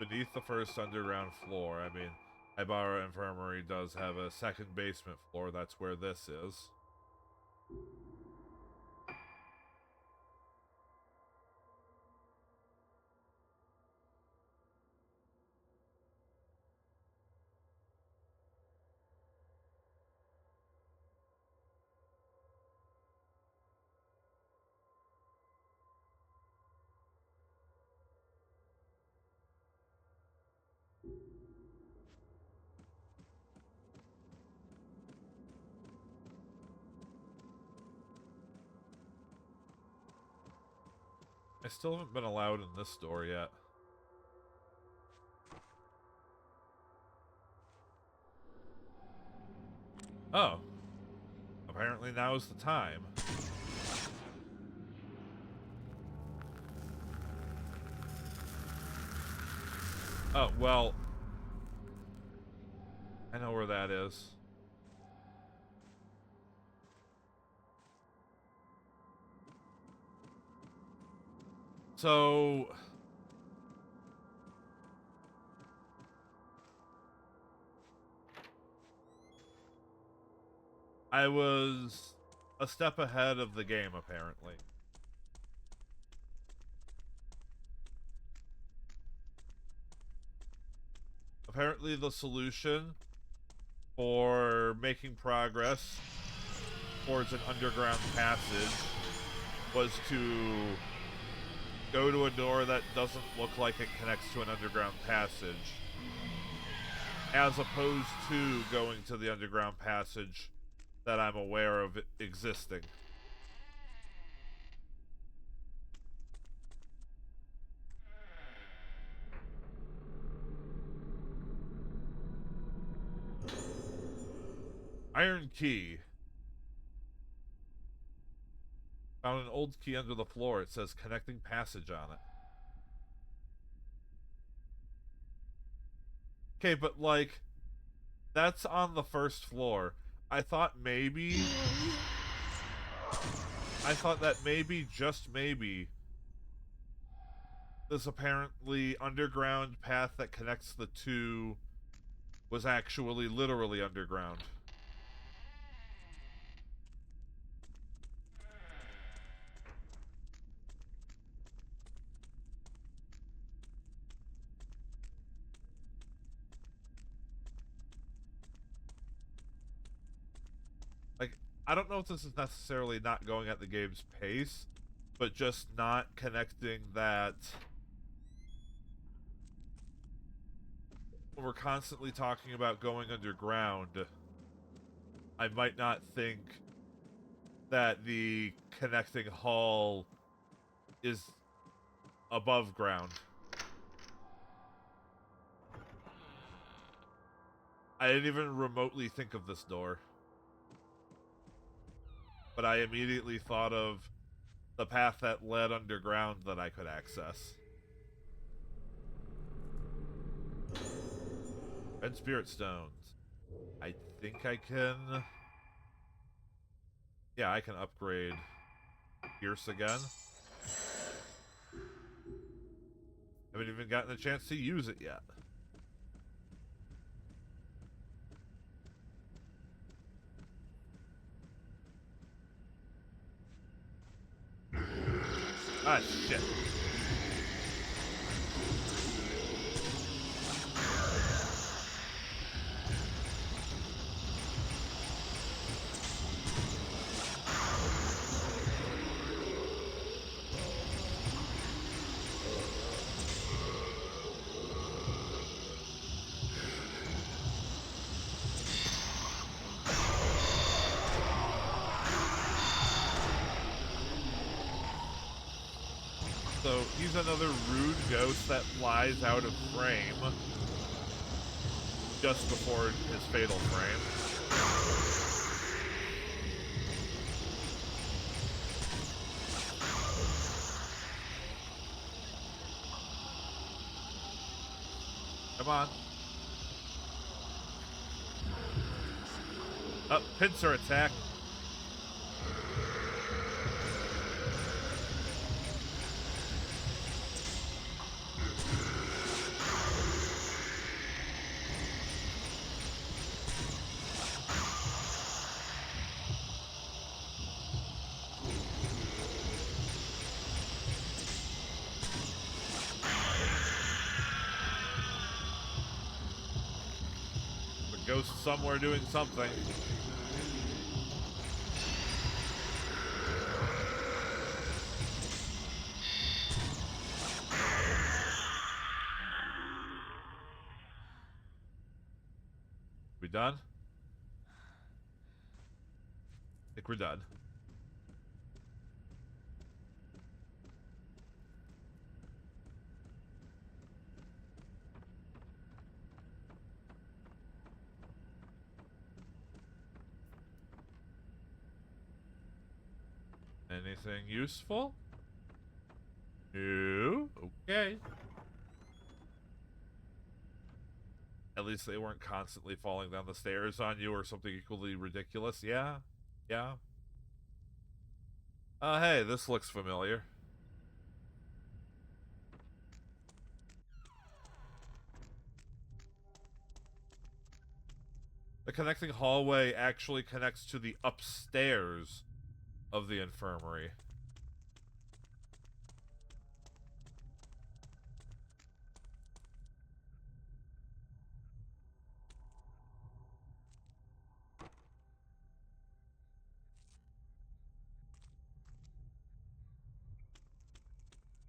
beneath the first underground floor, I mean, Hybara Infirmary does have a second basement floor. That's where this is. I still haven't been allowed in this door yet. Oh. Apparently now is the time. Oh, well... I know where that is. So I was a step ahead of the game, apparently. Apparently the solution for making progress towards an underground passage was to go to a door that doesn't look like it connects to an underground passage, as opposed to going to the underground passage that I'm aware of existing. Iron key. Found an old key under the floor. It says connecting passage on it. Okay, but like, that's on the first floor. I thought that maybe, just maybe, this apparently underground path that connects the two was actually literally underground. Like, I don't know if this is necessarily not going at the game's pace, but just not connecting that. When we're constantly talking about going underground, I might not think that the connecting hall is above ground. I didn't even remotely think of this door. But I immediately thought of the path that led underground that I could access. Red Spirit Stones. I think I can... Yeah, I can upgrade Pierce again. Haven't even gotten a chance to use it yet. Ah, shit. So, he's another rude ghost that flies out of frame just before his fatal frame. Come on. Up, pincer attack. The ghost somewhere doing something. We done? I think we're done. Anything useful? No? Okay. At least they weren't constantly falling down the stairs on you or something equally ridiculous. Yeah? Yeah? Hey, this looks familiar. The connecting hallway actually connects to the upstairs of the infirmary.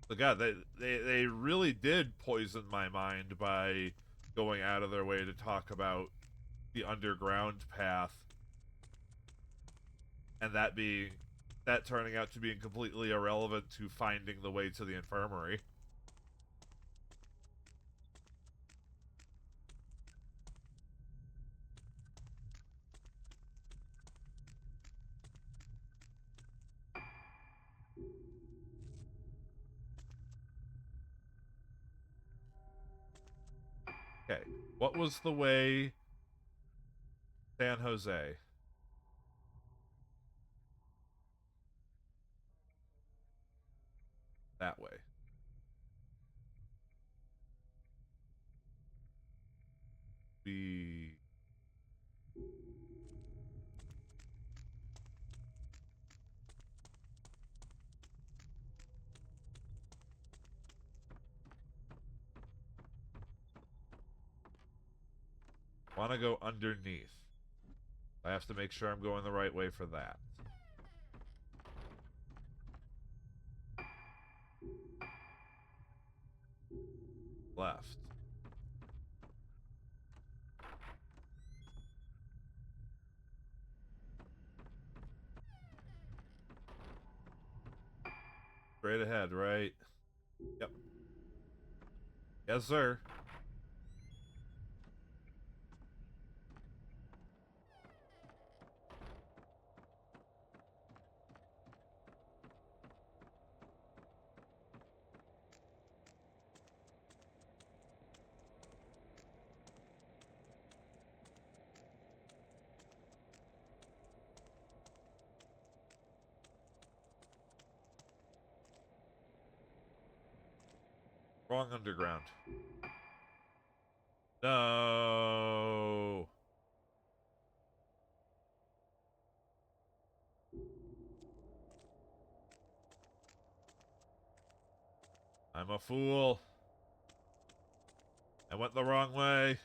So God, they really did poison my mind by going out of their way to talk about the underground path, and that turning out to being completely irrelevant to finding the way to the infirmary. Okay, what was the way San Jose? That way. We... want to go underneath. I have to make sure I'm going the right way for that. Left. Straight ahead, right? Yep. Yes, sir. Wrong underground. No. I'm a fool. I went the wrong way.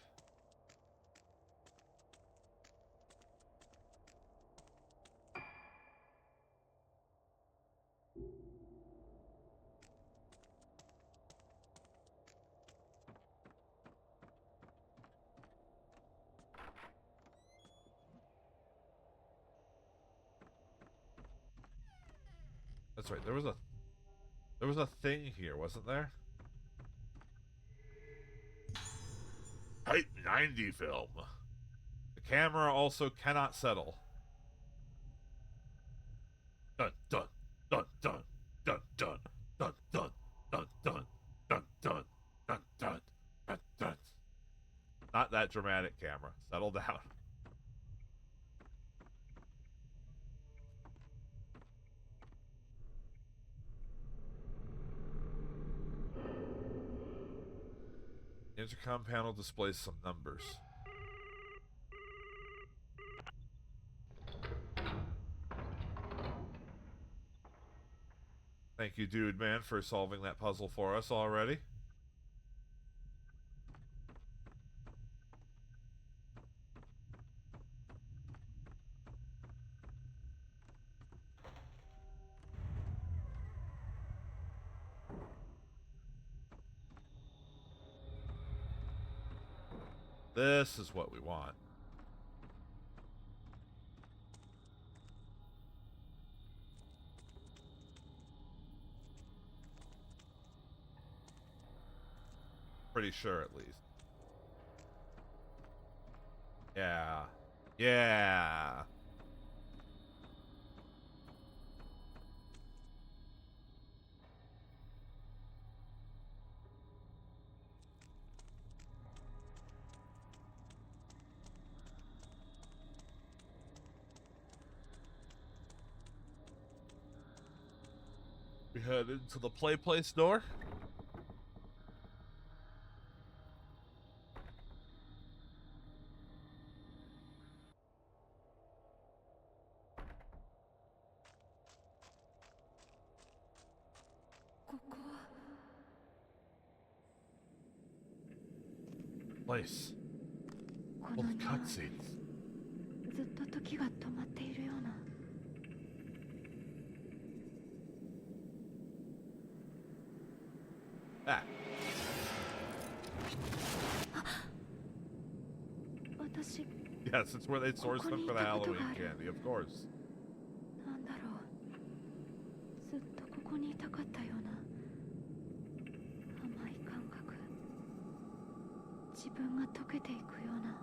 That's right. There was a thing here, wasn't there? Type 90 film. The camera also cannot settle. Dun dun dun dun dun dun dun dun dun dun dun dun dun dun dun dun. Not that dramatic, camera. Settle down. The intercom panel displays some numbers. Thank you, dude, man, for solving that puzzle for us already. This is what we want. Pretty sure, at least. Yeah. Yeah. We head into the play place door. place こ full の of 匂い cutscenes. ずっと時が止まっているような。Ah, 私 yes, it's where they sourced them for the ここにいたことが Halloween ある。 candy, of course. なんだろう、ずっとここにいたかったような甘い感覚、自分が溶けていくような。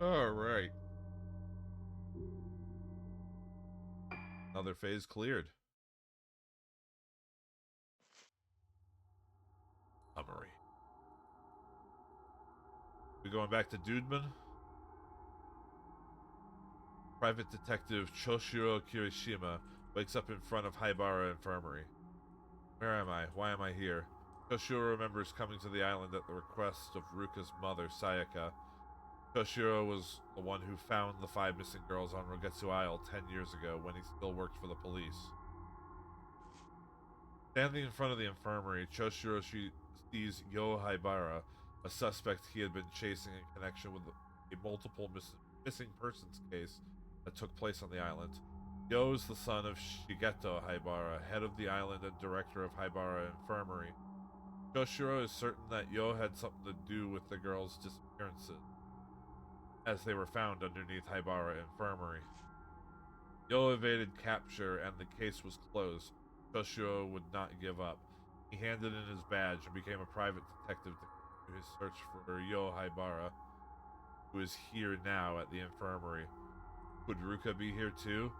All right. Another phase cleared. Summary. We going back to Dudeman? Private Detective Choshiro Kirishima wakes up in front of Haibara Infirmary. Where am I? Why am I here? Choshiro remembers coming to the island at the request of Ruka's mother, Sayaka. Choshiro was the one who found the 5 missing girls on Rogetsu Isle 10 years ago when he still worked for the police. Standing in front of the infirmary, Choshiro sees Yo Haibara, a suspect he had been chasing in connection with a multiple missing persons case that took place on the island. Yo is the son of Shigeto Haibara, head of the island and director of Haibara Infirmary. Choshiro is certain that Yo had something to do with the girls' disappearances, as they were found underneath Haibara Infirmary. Yo evaded capture and the case was closed. Choshiro would not give up. He handed in his badge and became a private detective to continue his search for Yo Haibara, who is here now at the infirmary. Could Ruka be here too?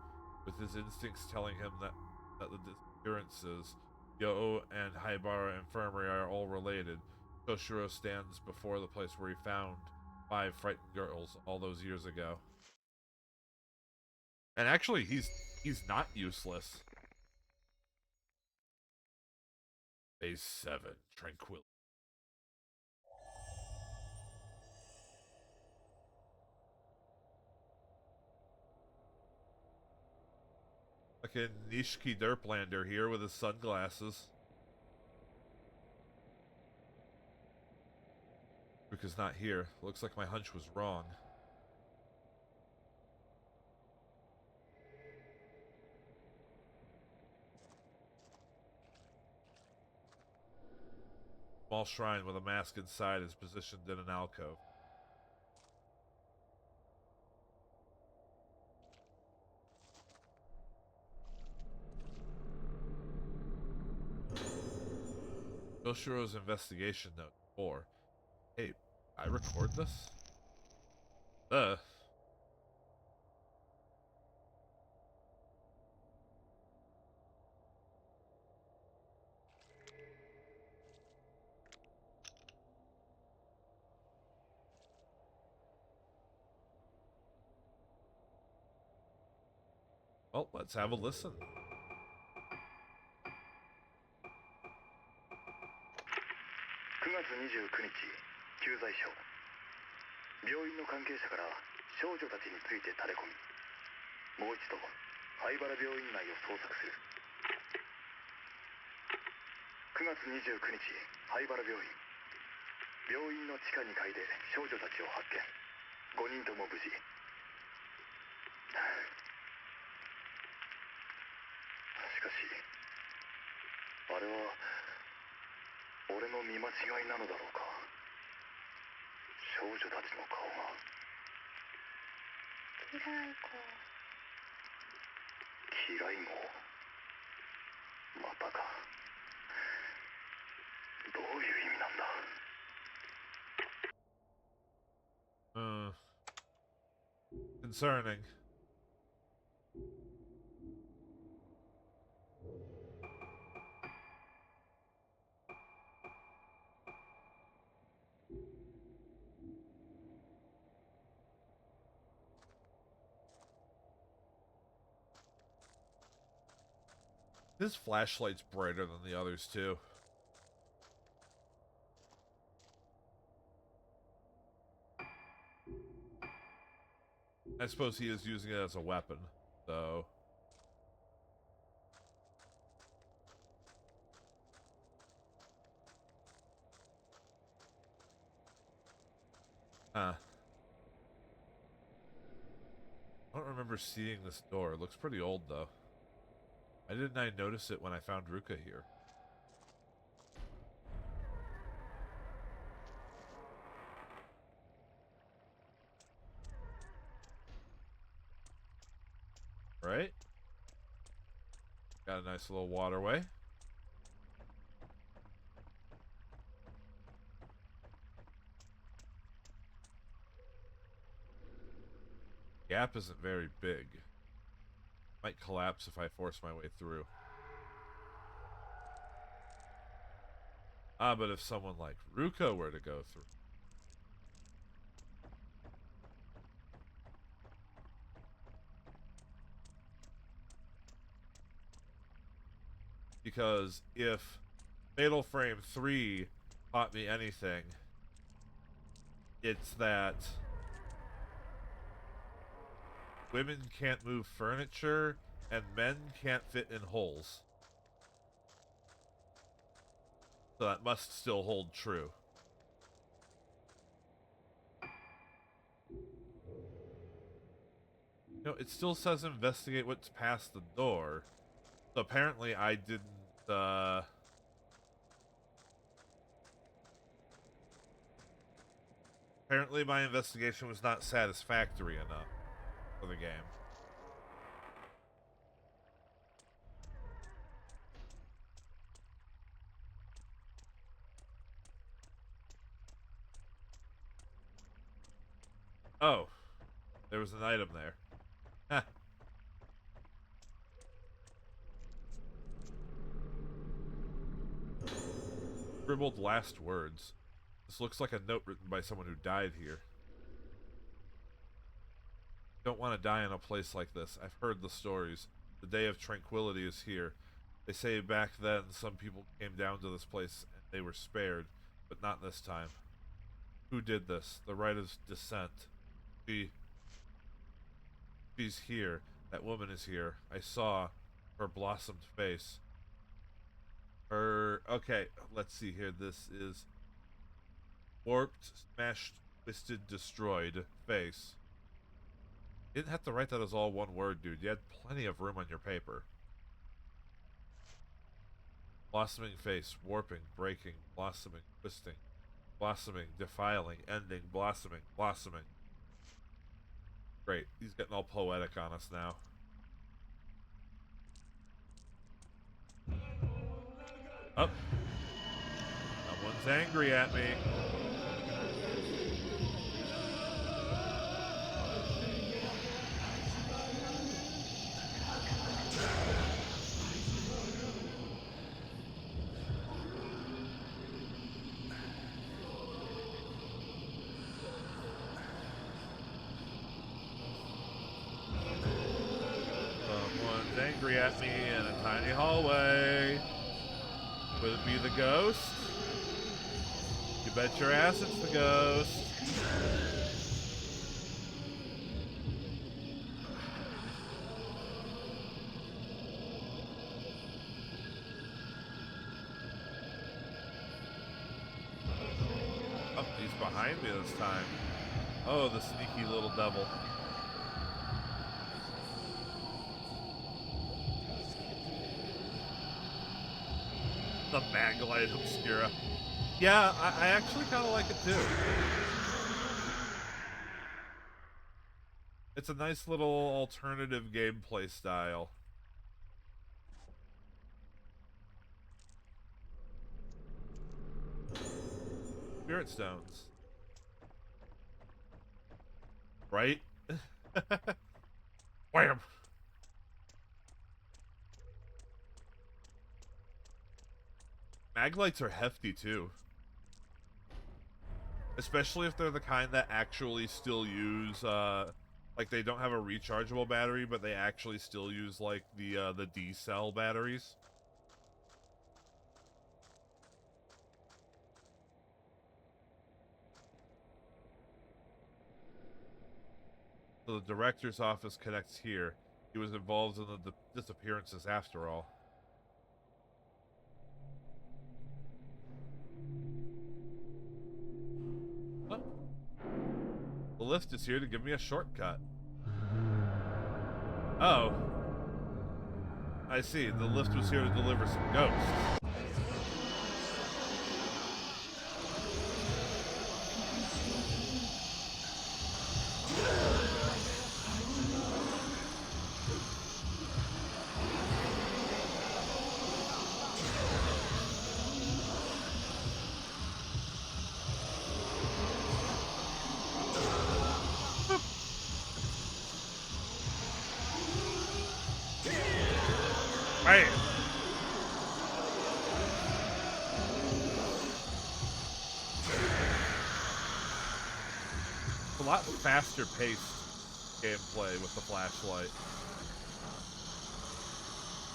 With his instincts telling him that the disappearances, Yo and Haibara Infirmary are all related, Choshiro stands before the place where he found 5 frightened girls all those years ago. And actually, he's not useless. Phase 7, Tranquility. Like a Nishiki Derplander here with his sunglasses. Ruka's not here. Looks like my hunch was wrong. Small shrine with a mask inside is positioned in an alcove. Yoshiro's investigation note 4. Hey, I record this? Well, let's have a listen. 9月29日救済省病院の関係者から少女たちについてタレコミもう一度灰原病院内を捜索する9月29日灰原病院病院の地下2階で少女たちを発見5人とも無事しかしあれは俺の見間違いなのだろうか少女たちの顔がキライコキライゴまたかどういう意味なんだ Concerning. His flashlight's brighter than the others, too. I suppose he is using it as a weapon, so... Huh. I don't remember seeing this door. It looks pretty old, though. Why didn't I notice it when I found Ruka here? Right? Got a nice little waterway. Gap isn't very big. Might collapse if I force my way through. Ah, but if someone like Ruka were to go through... Because if Fatal Frame 3 taught me anything, it's that women can't move furniture and men can't fit in holes. So that must still hold true. You know, it still says investigate what's past the door. So apparently I didn't, apparently my investigation was not satisfactory enough for the game. Oh, there was an item there. Huh. Scribbled last words. This looks like a note written by someone who died here. Don't want to die in a place like this. I've heard the stories. The day of tranquility is here. They say back then some people came down to this place and they were spared, but not this time. Who did this? The right of descent. She's here. That woman is here. I saw her blossomed face. Okay, let's see here. This is warped, smashed, twisted, destroyed face. You didn't have to write that as all one word, dude. You had plenty of room on your paper. Blossoming face, warping, breaking, blossoming, twisting, blossoming, defiling, ending, blossoming, blossoming. Great. He's getting all poetic on us now. Up. Someone's angry at me. Someone's angry at me in a tiny hallway. Would it be the ghost? You bet your ass it's the ghost. Oh, he's behind me this time. Oh, the sneaky little devil. The Maglite Obscura. Yeah, I actually kind of like it too. It's a nice little alternative gameplay style. Spirit stones. Right? Wham! Maglites are hefty too. Especially if they're the kind that actually still use Like, they don't have a rechargeable battery, but they actually still use, like, the D-cell batteries. So the director's office connects here. He was involved in the disappearances after all. Oh. The lift is here to give me a shortcut. Oh. I see. The lift was here to deliver some ghosts. Bam! A lot faster paced gameplay with the flashlight.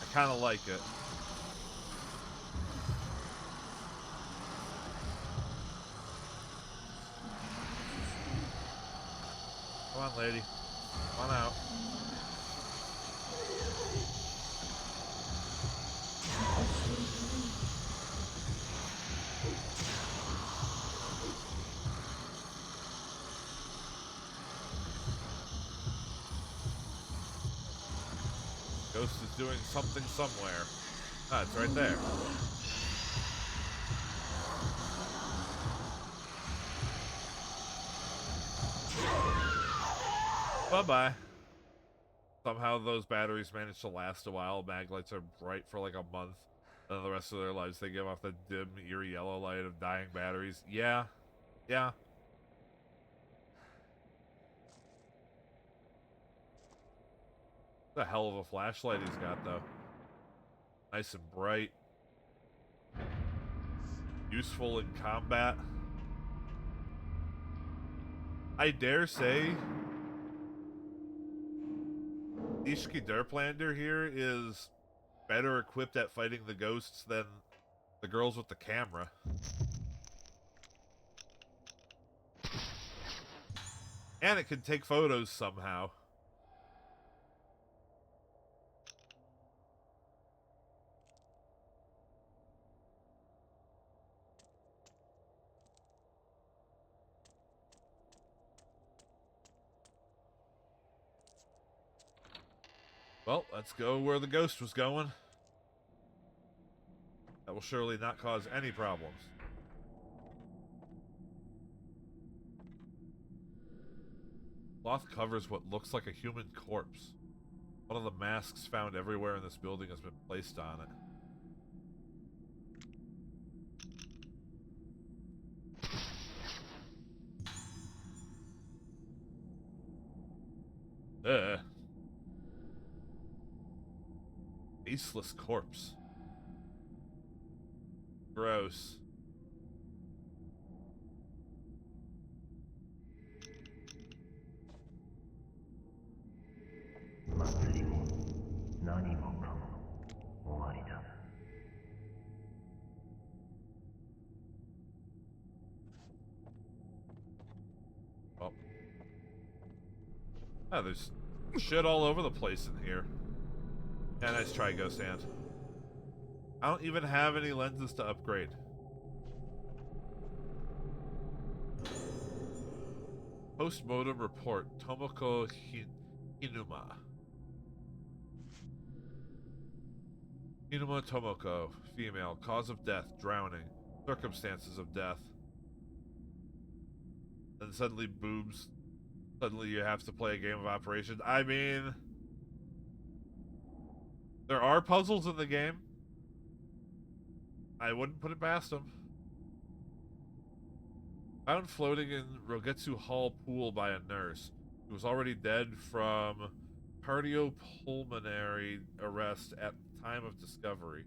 I kind of like it. Come on, lady. Come on out. Ghost is doing something somewhere. Ah, it's right there. Bye-bye. Somehow those batteries manage to last a while. Mag lights are bright for like a month. And then the rest of their lives they give off the dim, eerie yellow light of dying batteries. Yeah. Yeah. What a hell of a flashlight he's got, though. Nice and bright. Useful in combat. I dare say Ishki Derplander here is better equipped at fighting the ghosts than the girls with the camera. And it can take photos somehow. Well, let's go where the ghost was going. That will surely not cause any problems. Cloth covers what looks like a human corpse. One of the masks found everywhere in this building has been placed on it. Faceless corpse. Gross. Oh. Oh, there's shit all over the place in here. Yeah, nice try, Ghost Hand. I don't even have any lenses to upgrade. Post-mortem report. Tomoko Hinuma. Hinuma Tomoko. Female. Cause of death. Drowning. Circumstances of death. Then suddenly boobs. Suddenly you have to play a game of Operation. I mean, there are puzzles in the game. I wouldn't put it past them. Found floating in Rogetsu Hall pool by a nurse who was already dead from cardiopulmonary arrest at the time of discovery.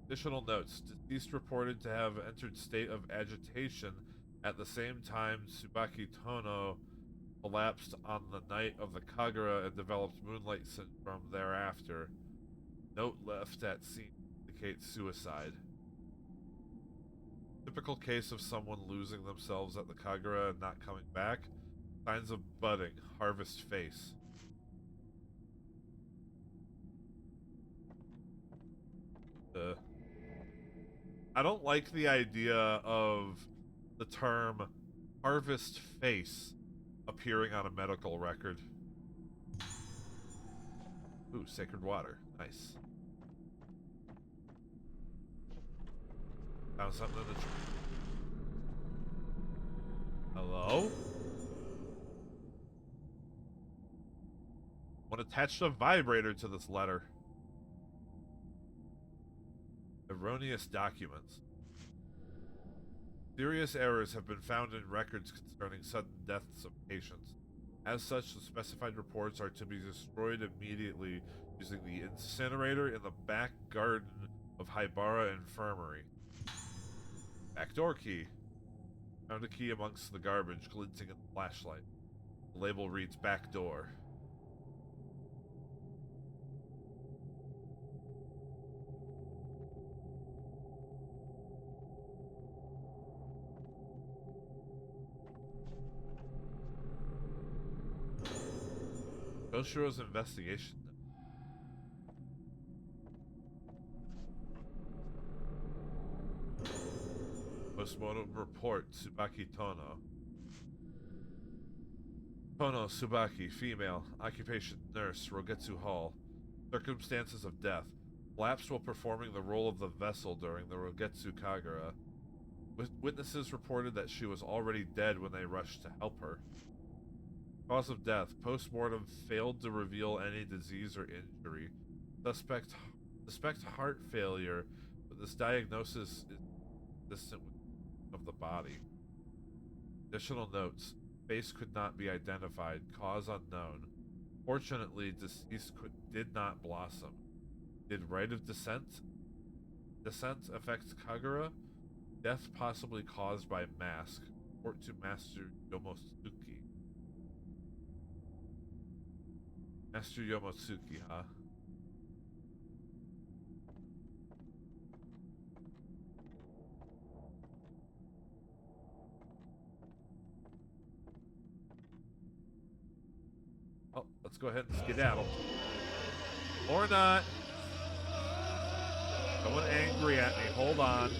Additional notes. Deceased reported to have entered state of agitation At the same time, Tsubaki Tono collapsed on the night of the Kagura and developed moonlight syndrome thereafter. Note left at scene indicates suicide. Typical case of someone losing themselves at the Kagura and not coming back. Signs of budding, harvest face. I don't like the idea of the term harvest face appearing on a medical record. Ooh, sacred water. Nice. Found something in the tree. Hello? What attached a vibrator to this letter? Erroneous documents. Serious errors have been found in records concerning sudden deaths of patients. As such, the specified reports are to be destroyed immediately using the incinerator in the back garden of Haibara Infirmary. Backdoor key. Found a key amongst the garbage, glinting in the flashlight. The label reads back door. Goshiro's investigation. Postmortem report, Tsubaki Tono. Tono Tsubaki, female, occupation nurse, Rogetsu Hall. Circumstances of death. Collapsed while performing the role of the vessel during the Rogetsu Kagura. Witnesses reported that she was already dead when they rushed to help her. Cause of death. Postmortem failed to reveal any disease or injury. Suspect heart failure, but this diagnosis is consistent with of the body. Additional notes. Face could not be identified. Cause unknown. Fortunately, deceased did not blossom. Did rite of descent affect Kagura? Death possibly caused by mask. Report to Master Yomotsuki. Master Yomotsuki, huh? Oh, let's go ahead and skedaddle. Or not. Someone angry at me. Hold on.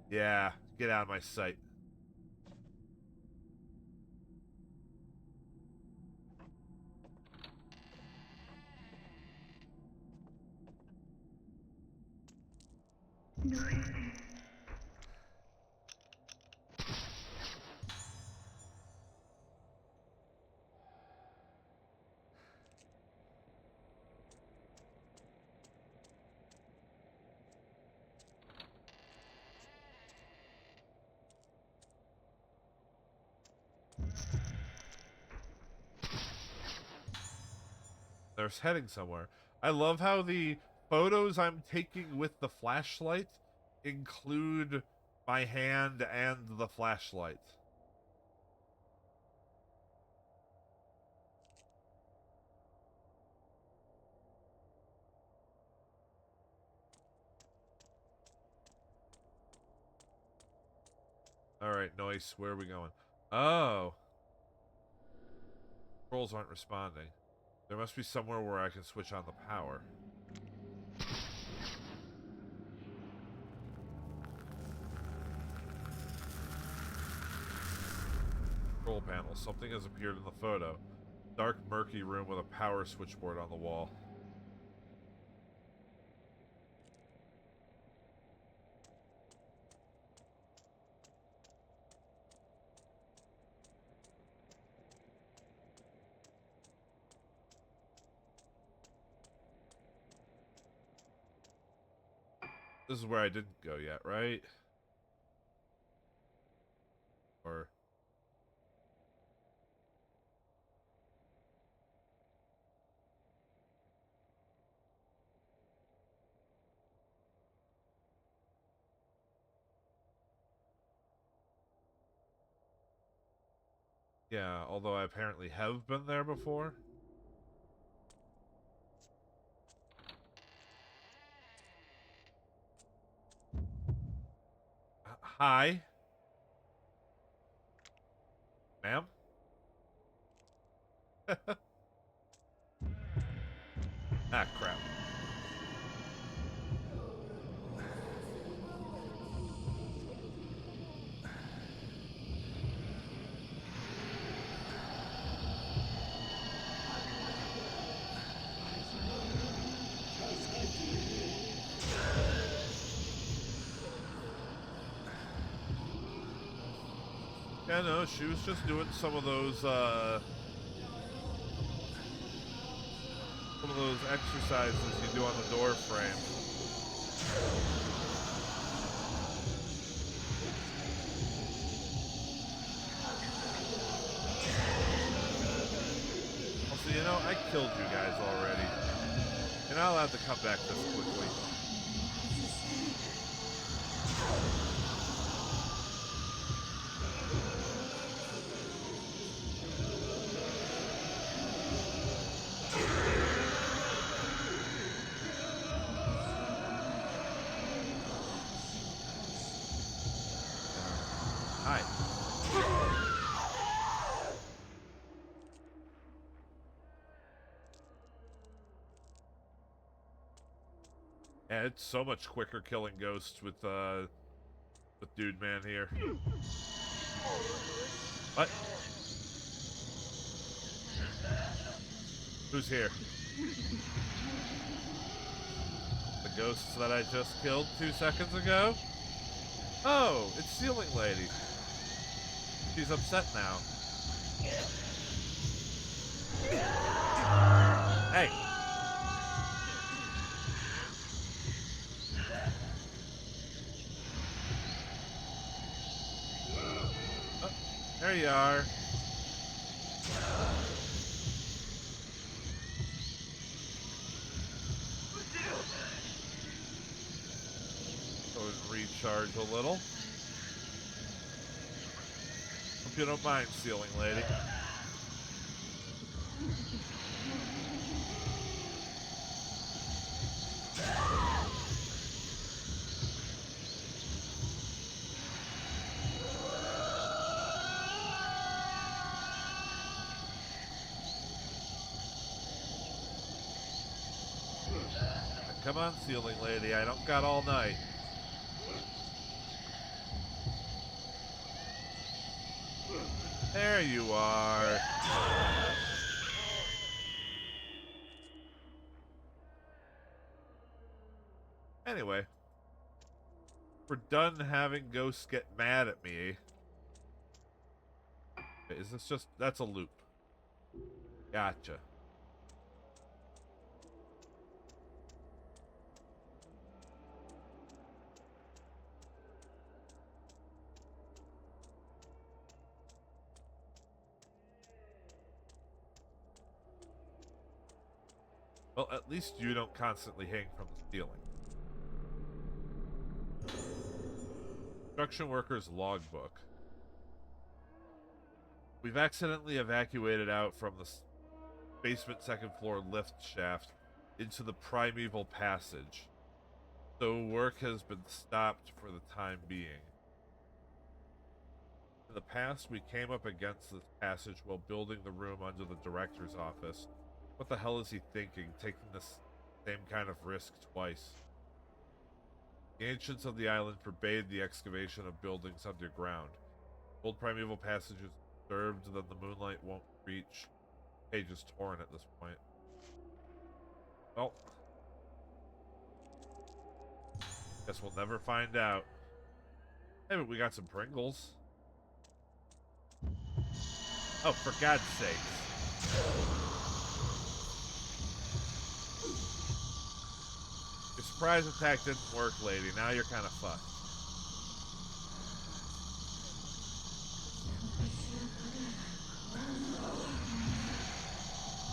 Yeah, get out of my sight. They're heading somewhere. I love how the photos I'm taking with the flashlight include my hand and the flashlight. Alright, Noise, where are we going? Oh. Controls aren't responding. There must be somewhere where I can switch on the power. Control panel. Something has appeared in the photo. Dark, murky room with a power switchboard on the wall. This is where I didn't go yet, right? Or... Yeah, although I apparently have been there before. Hi. Ma'am? Ah, crap. Yeah, no, she was just doing some of those exercises you do on the door frame. Also, you know, I killed you guys already. You're not allowed to come back this quickly. Hi. Yeah, it's so much quicker killing ghosts with Dude Man here. What? Who's here? The ghosts that I just killed 2 seconds ago? Oh, it's Ceiling Lady. She's upset now. Hey! Oh, there you are. Go and recharge a little. Hope you don't mind, Ceiling Lady. Come on, Ceiling Lady, I don't got all night. There you are. Anyway. We're done having ghosts get mad at me. Wait, is this just... That's a loop. Gotcha. Well, at least you don't constantly hang from the ceiling. Construction worker's logbook. We've accidentally evacuated out from the basement second floor lift shaft into the primeval passage. So work has been stopped for the time being. In the past, we came up against this passage while building the room under the director's office. What the hell is he thinking, taking this same kind of risk twice? The ancients of the island forbade the excavation of buildings underground. Old primeval passages disturbed, then the moonlight won't reach. Page is torn at this point. Well, guess we'll never find out. Hey, but we got some Pringles. Oh, for God's sakes. You're surprise attack didn't work, lady. Now you're kind of fucked.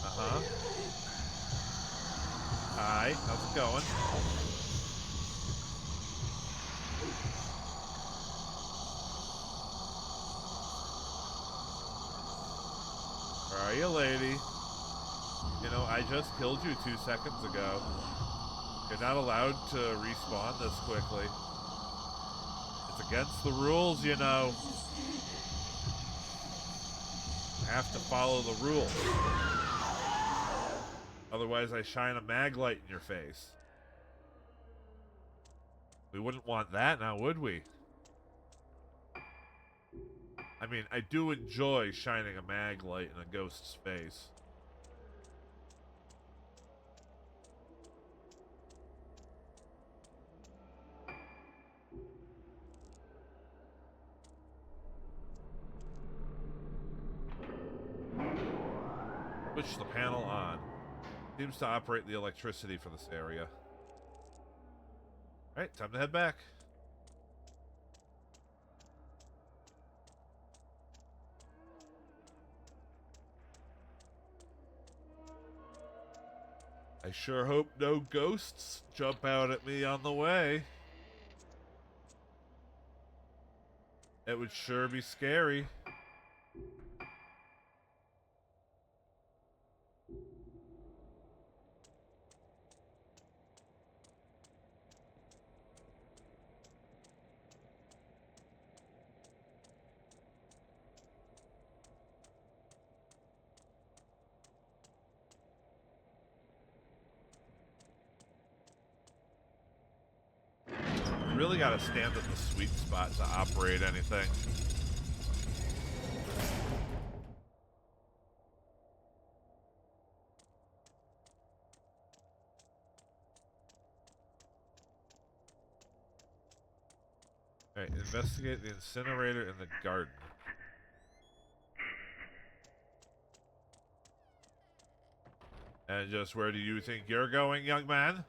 Uh-huh. Hi, how's it going? Where are you, lady? You know, I just killed you 2 seconds ago. You're not allowed to respawn this quickly. It's against the rules, you know. You have to follow the rules. Otherwise, I shine a mag light in your face. We wouldn't want that now, would we? I mean, I do enjoy shining a mag light in a ghost's face. Switch the panel on. Seems to operate the electricity for this area. Alright, time to head back. I sure hope no ghosts jump out at me on the way. It would sure be scary. You really gotta stand at the sweet spot to operate anything. Alright, investigate the incinerator in the garden. And just where do you think you're going, young man?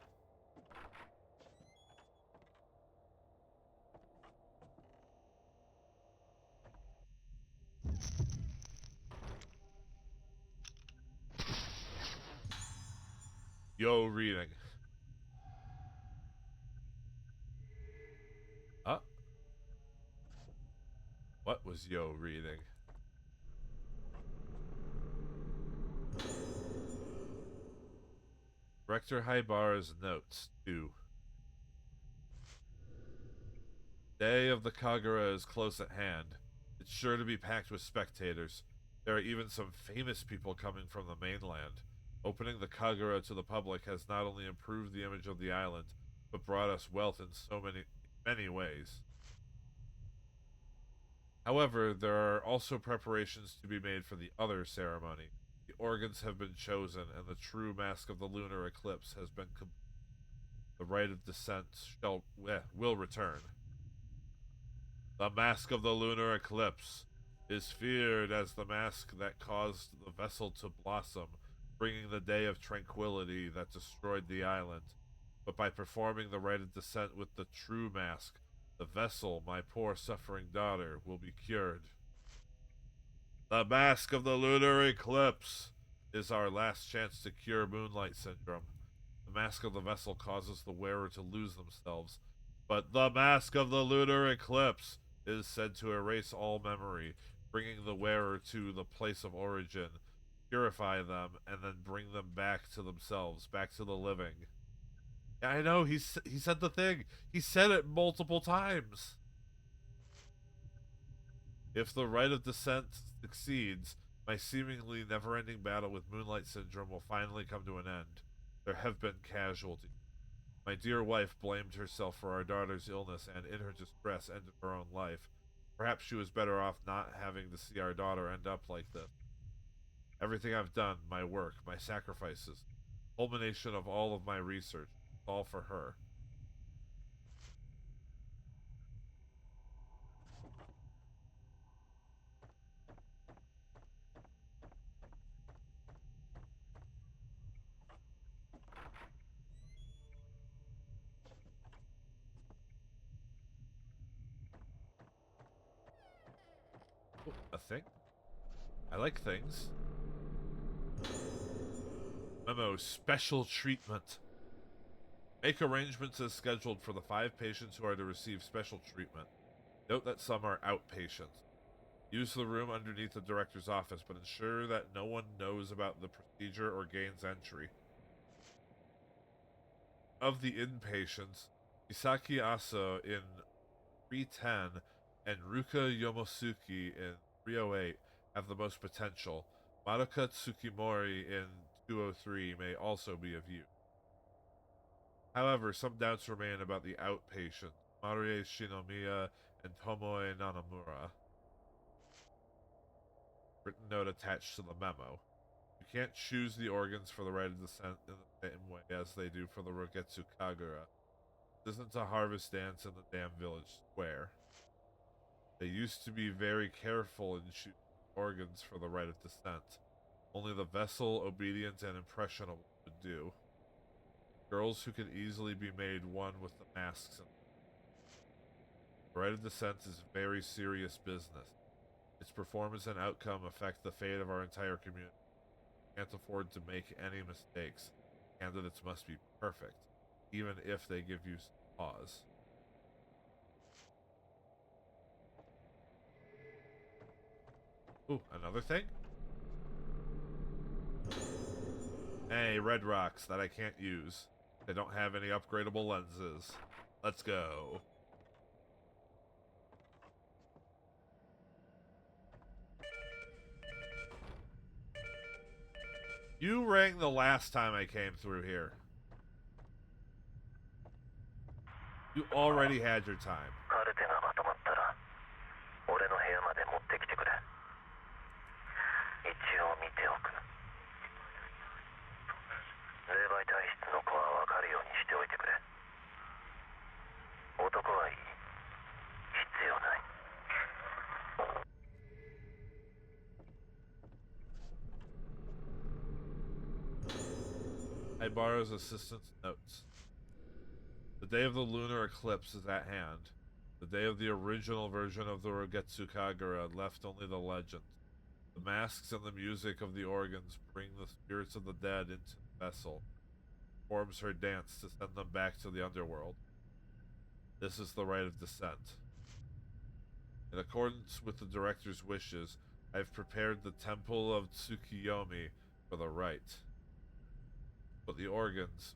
Yo reading. What was Yo reading? Rector Hybar's notes 2. Day of the Kagura is close at hand. It's sure to be packed with spectators. There are even some famous people coming from the mainland. Opening the Kagura to the public has not only improved the image of the island, but brought us wealth in so many ways. However, there are also preparations to be made for the other ceremony. The organs have been chosen, and the true mask of the lunar eclipse has been completed. The rite of descent will return. The mask of the lunar eclipse is feared as the mask that caused the vessel to blossom, bringing the day of tranquility that destroyed the island. But by performing the rite of descent with the true mask, the vessel, my poor suffering daughter, will be cured. The mask of the lunar eclipse is our last chance to cure moonlight syndrome. The mask of the vessel causes the wearer to lose themselves, but the mask of the lunar eclipse is said to erase all memory, bringing the wearer to the place of origin, purify them, and then bring them back to themselves, back to the living. Yeah, I know, he said the thing. He said it multiple times. If the rite of descent succeeds, my seemingly never-ending battle with Moonlight Syndrome will finally come to an end. There have been casualties. My dear wife blamed herself for our daughter's illness and, in her distress, ended her own life. Perhaps she was better off not having to see our daughter end up like this. Everything I've done, my work, my sacrifices, culmination of all of my research, all for her. Oh, a thing? I like things. Memo, special treatment. Make arrangements as scheduled for the 5 patients who are to receive special treatment. Note that some are outpatients. Use the room underneath the director's office, but ensure that no one knows about the procedure or gains entry. Of the inpatients, Misaki Aso in 310 and Ruka Yomosuke in 308 have the most potential. Madoka Tsukimori in 203 may also be of use. However, some doubts remain about the outpatients, Marie Shinomiya and Tomoe Nanamura. Written note attached to the memo. You can't choose the organs for the right of descent in the same way as they do for the Rogetsu Kagura. This isn't a harvest dance in the damn village square. They used to be very careful in choosing organs for the right of descent. Only the vessel, obedient, and impressionable would do. Girls who can easily be made one with the masks. The right of descent is very serious business. Its performance and outcome affect the fate of our entire community. We can't afford to make any mistakes. Candidates must be perfect, even if they give you pause. Ooh, another thing? Hey, red rocks that I can't use. They don't have any upgradable lenses. Let's go. You rang the last time I came through here. You already had your time. Ibarra's assistant's notes. The day of the lunar eclipse is at hand. The day of the original version of the Rogetsu Kagura left only the legend. The masks and the music of the organs bring the spirits of the dead into the vessel. Forms her dance to send them back to the underworld. This is the rite of descent. In accordance with the director's wishes, I have prepared the temple of Tsukiyomi for the rite. But the organs,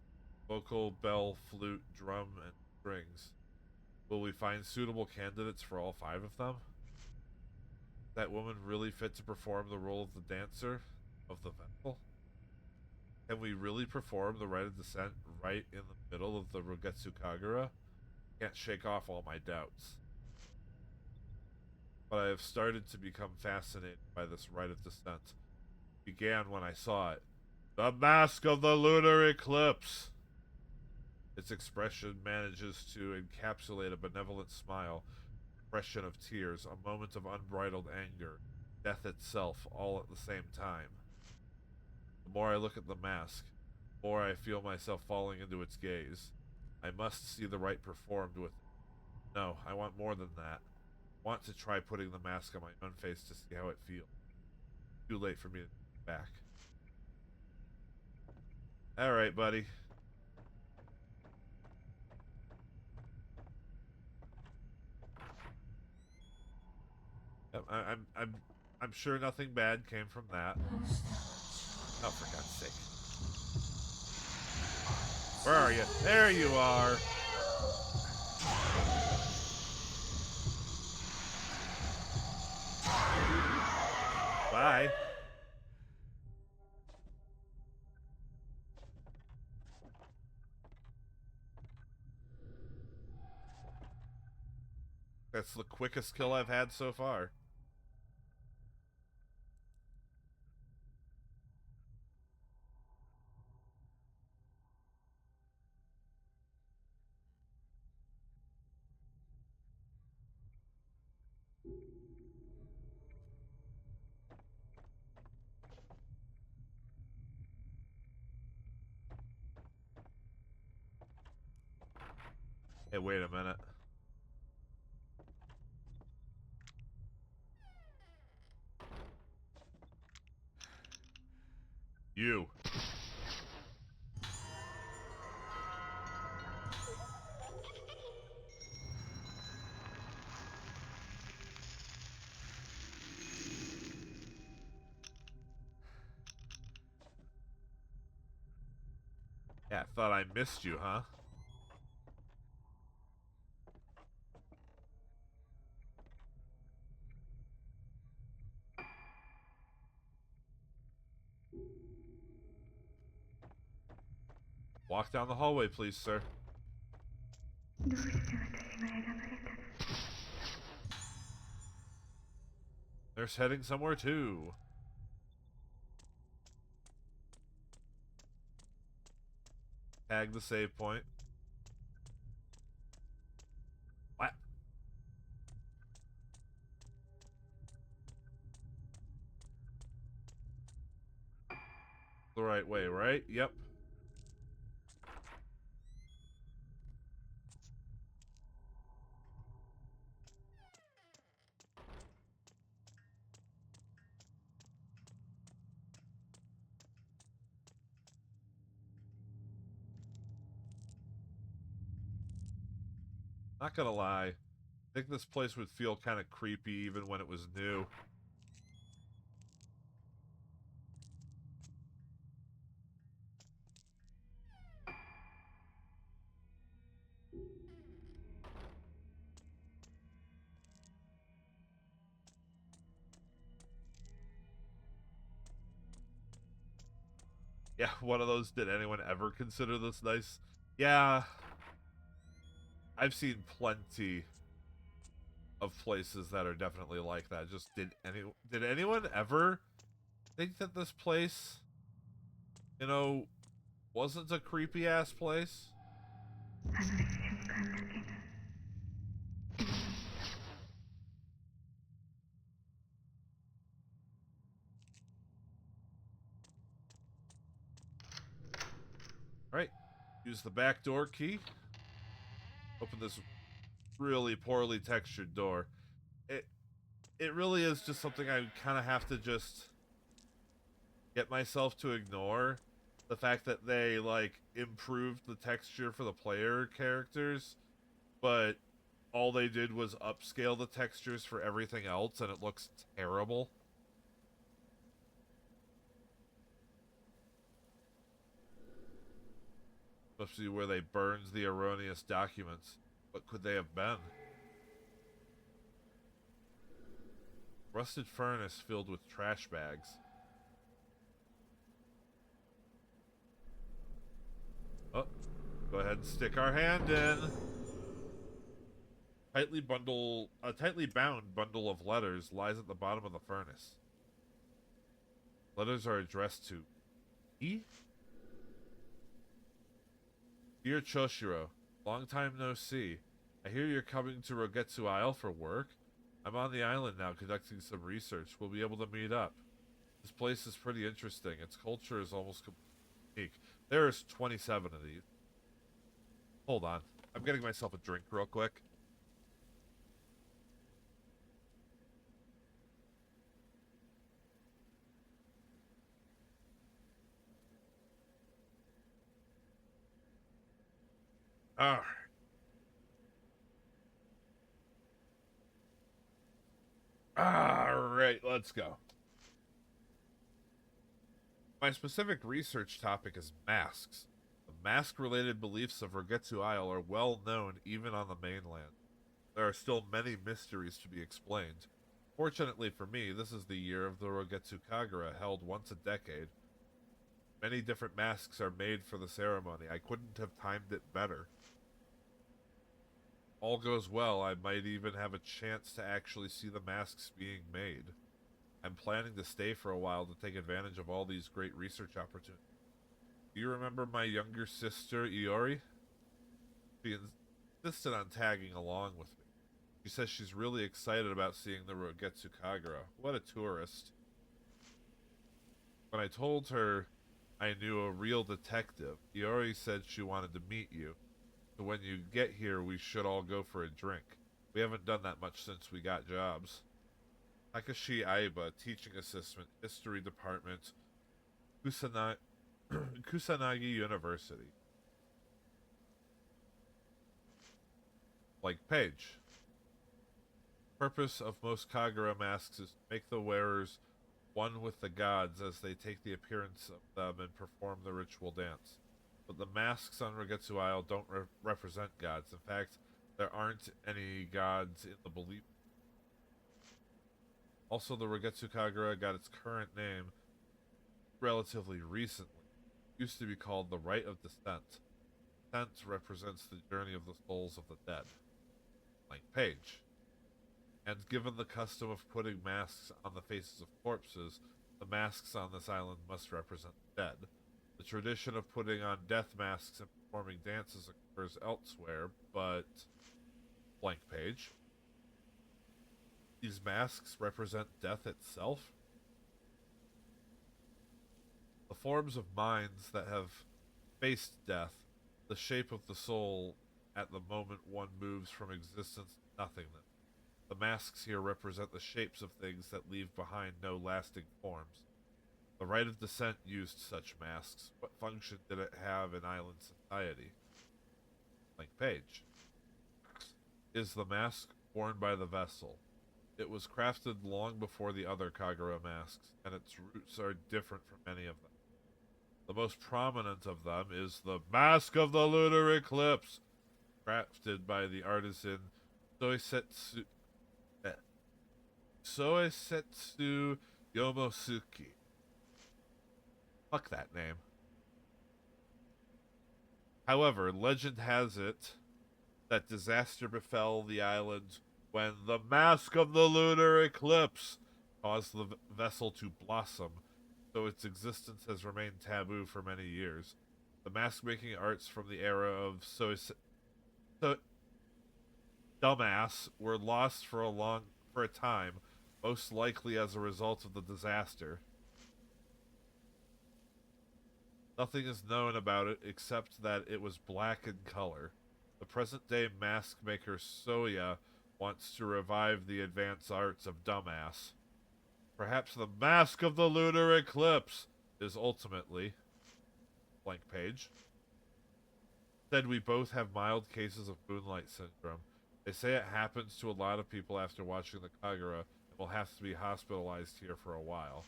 vocal, bell, flute, drum, and strings, will we find suitable candidates for all 5 of them? Is that woman really fit to perform the role of the dancer of the vessel? Can we really perform the rite of descent right in the middle of the Rogetsu Kagura? Can't shake off all my doubts. But I have started to become fascinated by this rite of descent. It began when I saw it. The mask of the lunar eclipse! Its expression manages to encapsulate a benevolent smile, expression of tears, a moment of unbridled anger, death itself, all at the same time. The more I look at the mask, the more I feel myself falling into its gaze. I must see the rite performed with it. No, I want more than that. I want to try putting the mask on my own face to see how it feels. Too late for me to get back. Alright, buddy. I'm sure nothing bad came from that. Oh, for God's sake. Where are you? There you are! Bye. That's the quickest kill I've had so far. Hey, wait a minute. You. Yeah, thought I missed you, huh? Walk down the hallway, please, sir. どうして私が選ばれたの？ There's heading somewhere, too. Tag the save point. What? The right way, right? Yep. Not gonna lie. I think this place would feel kind of creepy even when it was new. Yeah, one of those, did anyone ever consider this nice? Yeah. I've seen plenty of places that are definitely like that. Just did anyone ever think that this place, you know, wasn't a creepy ass place? あの瞬間だけが Right. Use the back door key. Open this really poorly textured door. It really is just something I kind of have to just get myself to ignore. The fact that they, like, improved the texture for the player characters, but all they did was upscale the textures for everything else, and it looks terrible. Especially where they burned the erroneous documents. What could they have been? Rusted furnace filled with trash bags. Oh, go ahead and stick our hand in. A tightly bound bundle of letters lies at the bottom of the furnace. Letters are addressed to E? Dear Choshiro, long time no see. I hear you're coming to Rogetsu Isle for work. I'm on the island now conducting some research. We'll be able to meet up. This place is pretty interesting. Its culture is almost unique. There's 27 of these. Hold on. I'm getting myself a drink real quick. Alright. Alright, let's go. My specific research topic is masks. The mask-related beliefs of Rogetsu Isle are well known even on the mainland. There are still many mysteries to be explained. Fortunately for me, this is the year of the Rogetsu Kagura, held once a decade. Many different masks are made for the ceremony. I couldn't have timed it better. All goes well, I might even have a chance to actually see the masks being made. I'm planning to stay for a while to take advantage of all these great research opportunities. Do you remember my younger sister, Iori? She insisted on tagging along with me. She says she's really excited about seeing the Rogetsu Kagura. What a tourist. When I told her I knew a real detective, Iori said she wanted to meet you. So when you get here, we should all go for a drink. We haven't done that much since we got jobs. Takashi Aiba, teaching assistant, history department. Kusana- Kusanagi University. Blank page. Purpose of most Kagura masks is to make the wearers one with the gods as they take the appearance of them and perform the ritual dance. But the masks on Rogetsu Isle don't represent gods. In fact, there aren't any gods in the belief. Also, the Rogetsu Kagura got its current name relatively recently. It used to be called the Rite of Descent. Descent represents the journey of the souls of the dead. Blank page. And given the custom of putting masks on the faces of corpses, the masks on this island must represent the dead. The tradition of putting on death masks and performing dances occurs elsewhere, but... blank page. These masks represent death itself? The forms of minds that have faced death, the shape of the soul at the moment one moves from existence to nothingness. The masks here represent the shapes of things that leave behind no lasting forms. The Rite of Descent used such masks. What function did it have in island society? Blank page. Is the mask worn by the vessel? It was crafted long before the other Kagura masks, and its roots are different from many of them. The most prominent of them is the Mask of the Lunar Eclipse, crafted by the artisan Soisetsu Yomosuke. Fuck that name. However, legend has it that disaster befell the island when the Mask of the Lunar Eclipse caused the vessel to blossom, so its existence has remained taboo for many years. The mask-making arts from the era of dumbass were lost for a time, most likely as a result of the disaster. Nothing is known about it except that it was black in color. The present-day mask maker Soya wants to revive the advanced arts of dumbass. Perhaps the Mask of the Lunar Eclipse is ultimately... blank page. Said we both have mild cases of moonlight syndrome. They say it happens to a lot of people after watching the Kagura and will have to be hospitalized here for a while.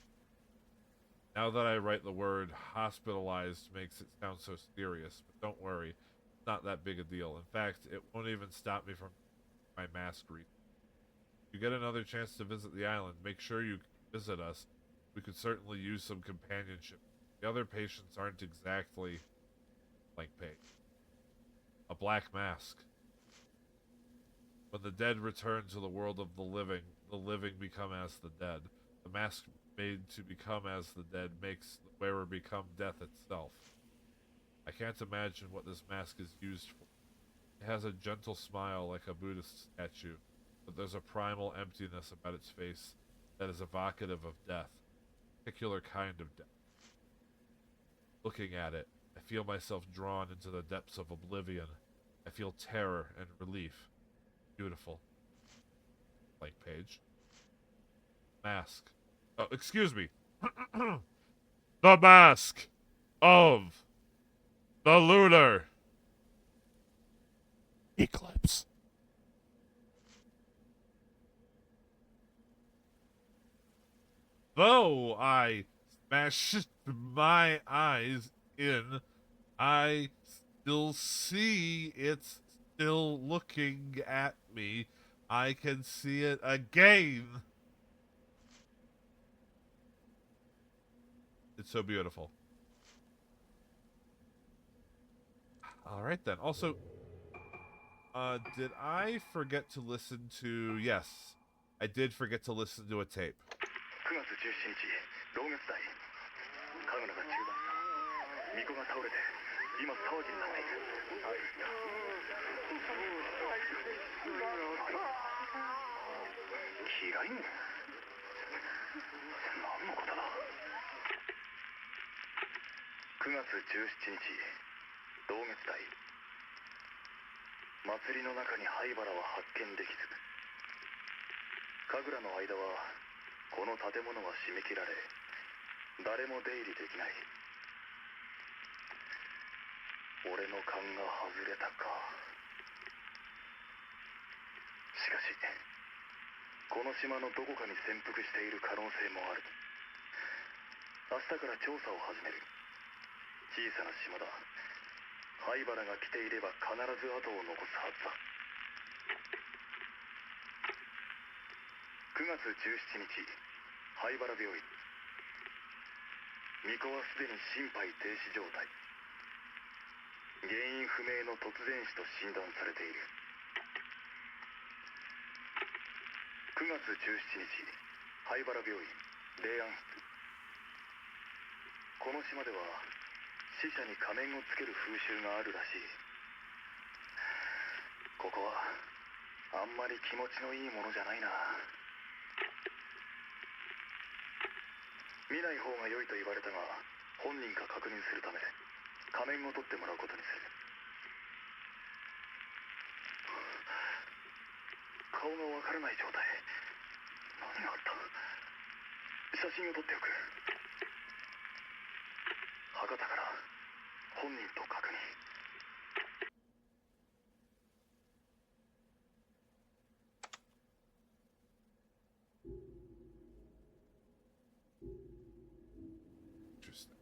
Now that I write the word hospitalized makes it sound so serious, but don't worry, it's not that big a deal. In fact, it won't even stop me from my mask read. If you get another chance to visit the island, make sure you visit us. We could certainly use some companionship. The other patients aren't exactly blank page. A black mask. When the dead return to the world of the living become as the dead. The mask made to become as the dead makes the wearer become death itself. I can't imagine what this mask is used for. It has a gentle smile like a Buddhist statue, but there's a primal emptiness about its face that is evocative of death, a particular kind of death. Looking at it, I feel myself drawn into the depths of oblivion. I feel terror and relief. Beautiful. Blank page. Mask. Oh, excuse me. The Mask of the Lunar Eclipse. Though I smashed my eyes in, I still see it's still looking at me. I can see it again. It's so beautiful. Alright then. Also, did I forget to listen to... Yes, I did forget to listen to a tape. 9月17日同月代カグナが中断した巫女が倒れて今騒ぎになっているキライン何のことだ9月17日同月代祭りの中に灰原は発見できず神楽の間はこの建物は締め切られ誰も出入りできない。俺の勘が外れたか。しかしこの島のどこかに潜伏している可能性もある。明日から調査を始める。小さな島だ。灰原が来ていれば必ず後を残すはずだ。9月17日、灰原病院。巫女はすでに心肺停止状態。原因不明の突然死と診断されている。9月17日、灰原病院霊安室。この島では死者に仮面をつける風習があるらしい。ここはあんまり気持ちのいいものじゃないな。見ない方が良いと言われたが、本人か確認するため仮面を取ってもらうことにする。顔がわからない状態。何があった？写真を撮っておく。博多から本人と確認。Interesting.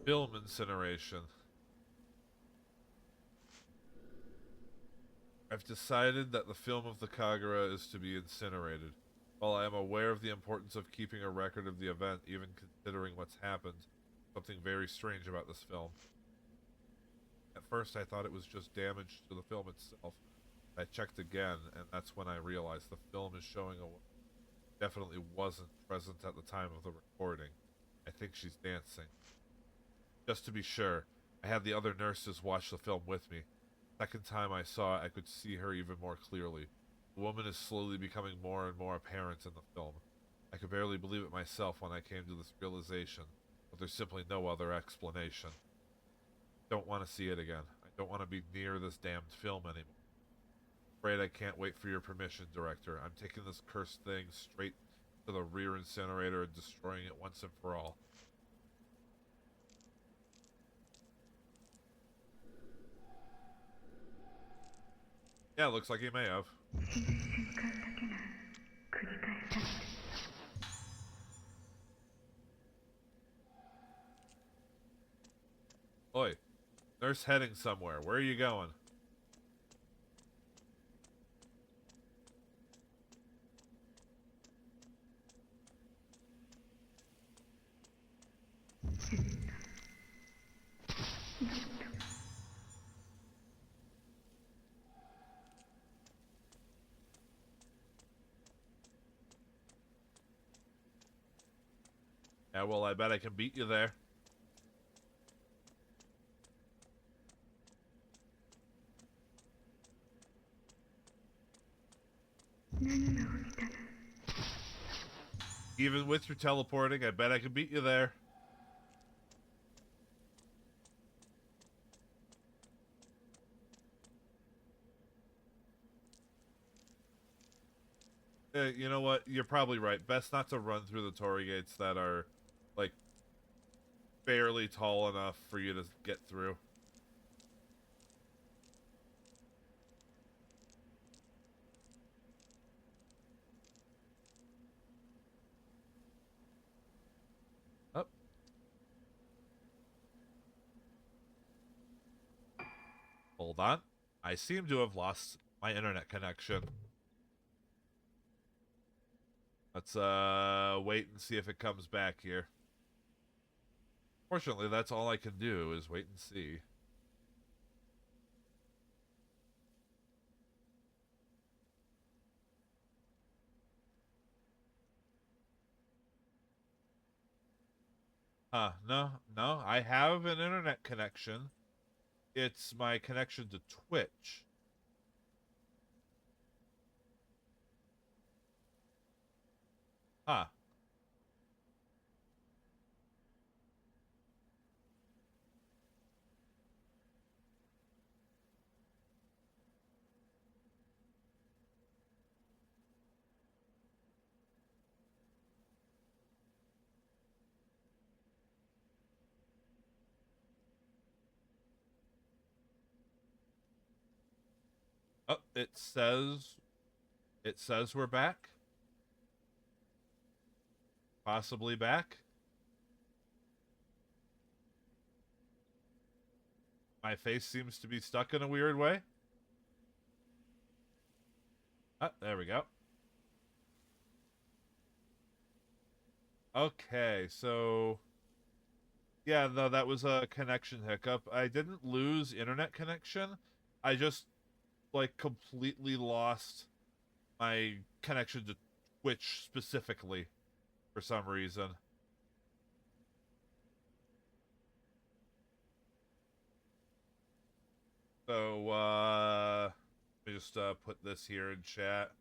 Film incineration. I've decided that the film of the Kagura is to be incinerated. While I am aware of the importance of keeping a record of the event, even considering what's happened, something very strange about this film. At first I thought it was just damage to the film itself. I checked again, and that's when I realized the film is showing a woman who definitely wasn't present at the time of the recording. I think she's dancing. Just to be sure, I had the other nurses watch the film with me. Second time I saw it, I could see her even more clearly. The woman is slowly becoming more and more apparent in the film. I could barely believe it myself when I came to this realization, but there's simply no other explanation. I don't want to see it again. I don't want to be near this damned film anymore. Afraid I can't wait for your permission, Director. I'm taking this cursed thing straight to the rear incinerator and destroying it once and for all. Yeah, looks like he may have. Oi, nurse heading somewhere. Where are you going? Yeah, well, I bet I can beat you there. Even with your teleporting, I bet I can beat you there. You know what? You're probably right. Best not to run through the torii gates that are, like, barely tall enough for you to get through. Up. Hold on. I seem to have lost my internet connection. Let's wait and see if it comes back here. Fortunately, that's all I can do is wait and see. No, I have an internet connection. It's my connection to Twitch. Huh. Oh, it says we're back. Possibly back. My face seems to be stuck in a weird way. Ah, there we go. Okay, so yeah, no, that was a connection hiccup. I didn't lose internet connection. I just like completely lost my connection to Twitch specifically for some reason. So let me just put this here in chat.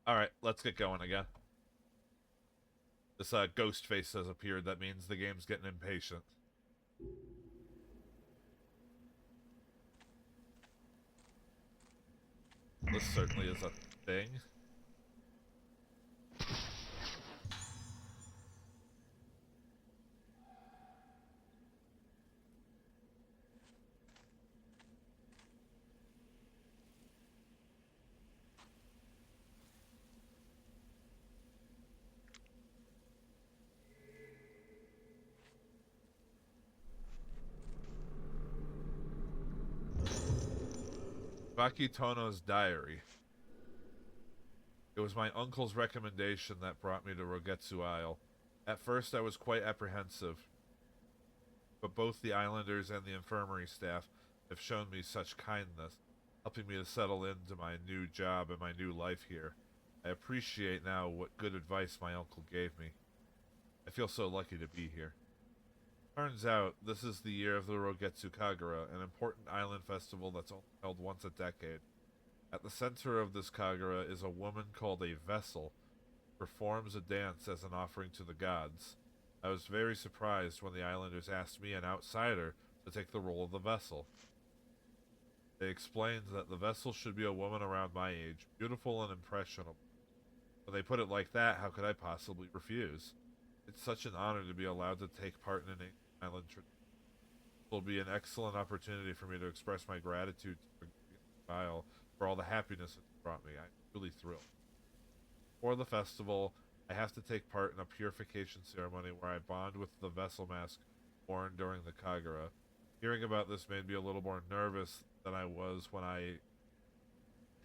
All right, let's get going again. This ghost face has appeared. That means the game's getting impatient. This certainly is a thing. Bakitono's diary. It was my uncle's recommendation that brought me to Rogetsu Isle. At first I was quite apprehensive, but both the islanders and the infirmary staff have shown me such kindness, helping me to settle into my new job and my new life here. I appreciate now what good advice my uncle gave me. I feel so lucky to be here. Turns out, this is the year of the Rogetsu Kagura, an important island festival that's only held once a decade. At the center of this Kagura is a woman called a vessel, who performs a dance as an offering to the gods. I was very surprised when the islanders asked me, an outsider, to take the role of the vessel. They explained that the vessel should be a woman around my age, beautiful and impressionable. When they put it like that, how could I possibly refuse? It's such an honor to be allowed to take part in an island tradition. It will be an excellent opportunity for me to express my gratitude to the Isle for all the happiness it's brought me. I'm really thrilled. For the festival, I have to take part in a purification ceremony where I bond with the vessel mask worn during the Kagura. Hearing about this made me a little more nervous than I was when I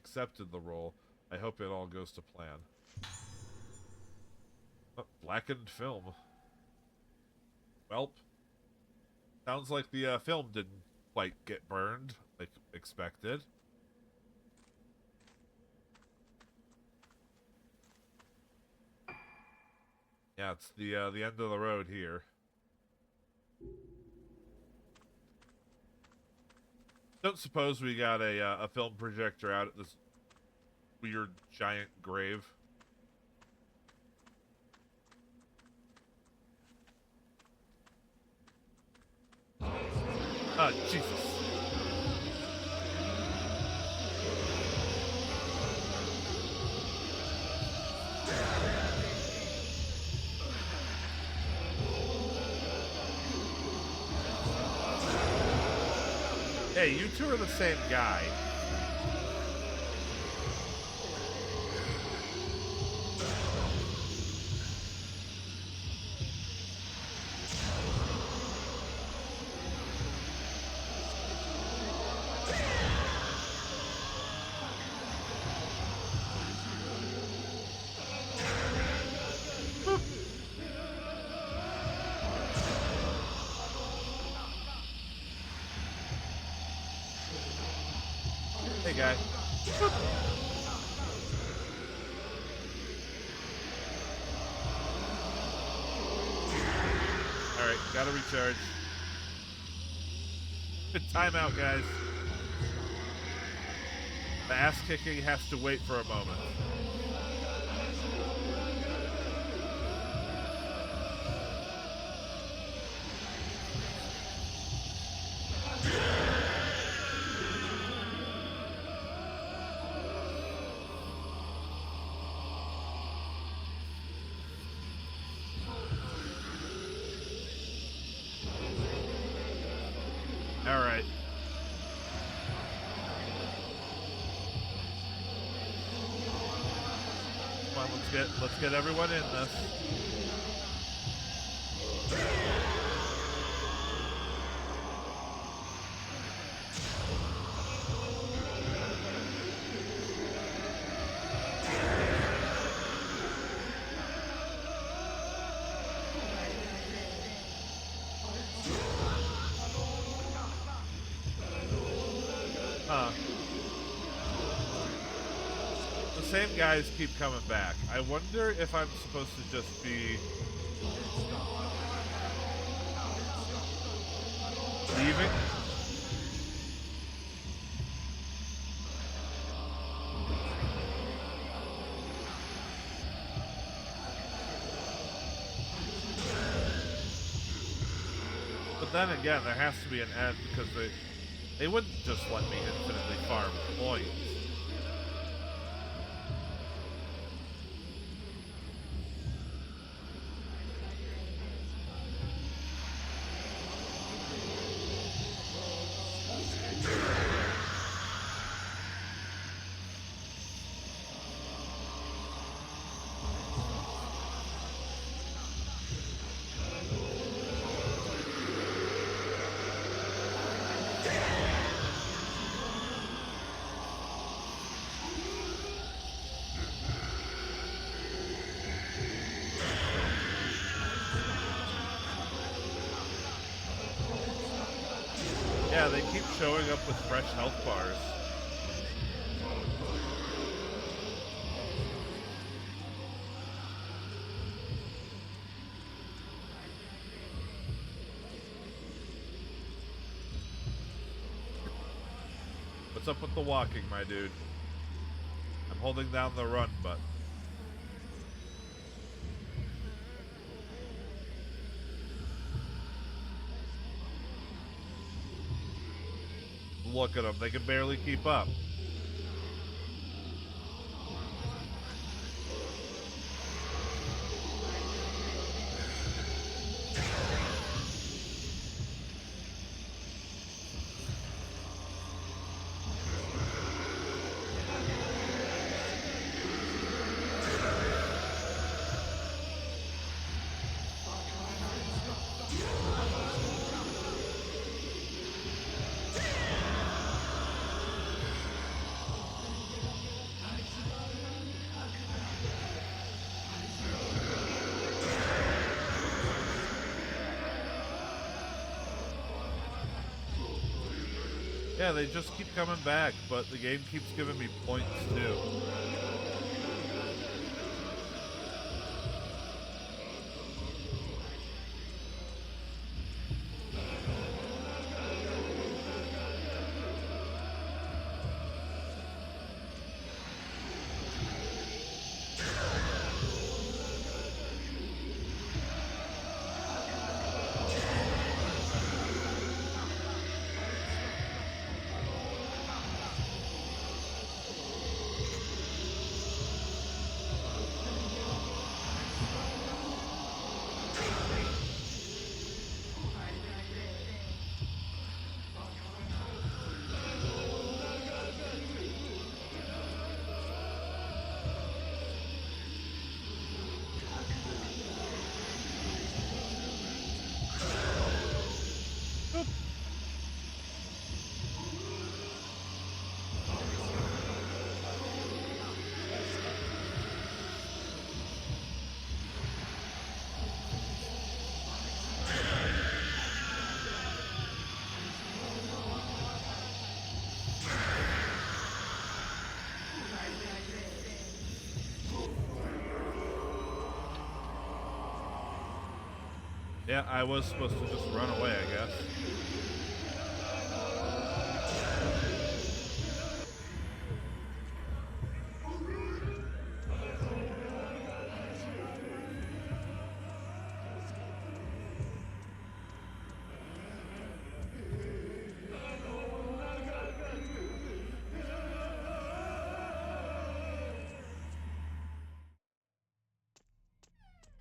accepted the role. I hope it all goes to plan. Oh, blackened film. Welp. Sounds like the film didn't quite get burned like expected. Yeah, it's the end of the road here. Don't suppose we got a film projector out at this weird giant grave. Ah, Jesus. Hey, you two are the same guy. Hey, guy. Alright, gotta recharge. Good timeout, guys. The ass kicking has to wait for a moment. let's get everyone in this. Huh. The same guys keep coming back. I wonder if I'm supposed to just be leaving. But then again, there has to be an end because they wouldn't just let me infinitely farm coins. Yeah, they keep showing up with fresh health bars. What's up with the walking, my dude? I'm holding down the run button. Look at them, they can barely keep up. Yeah, they just keep coming back, but the game keeps giving me points too. Yeah, I was supposed to just run away, I guess.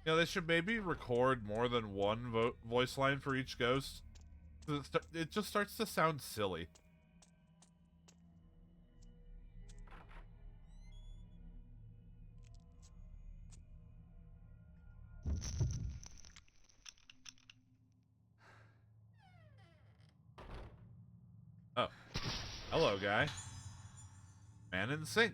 You know, they should maybe record more than one voice line for each ghost. It just starts to sound silly. Oh. Hello, guy. Man in sync.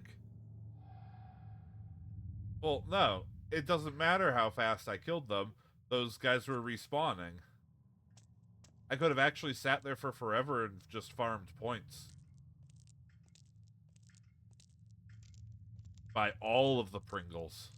Well, no. It doesn't matter how fast I killed them. Those guys were respawning. I could have actually sat there for forever and just farmed points. By all of the Pringles.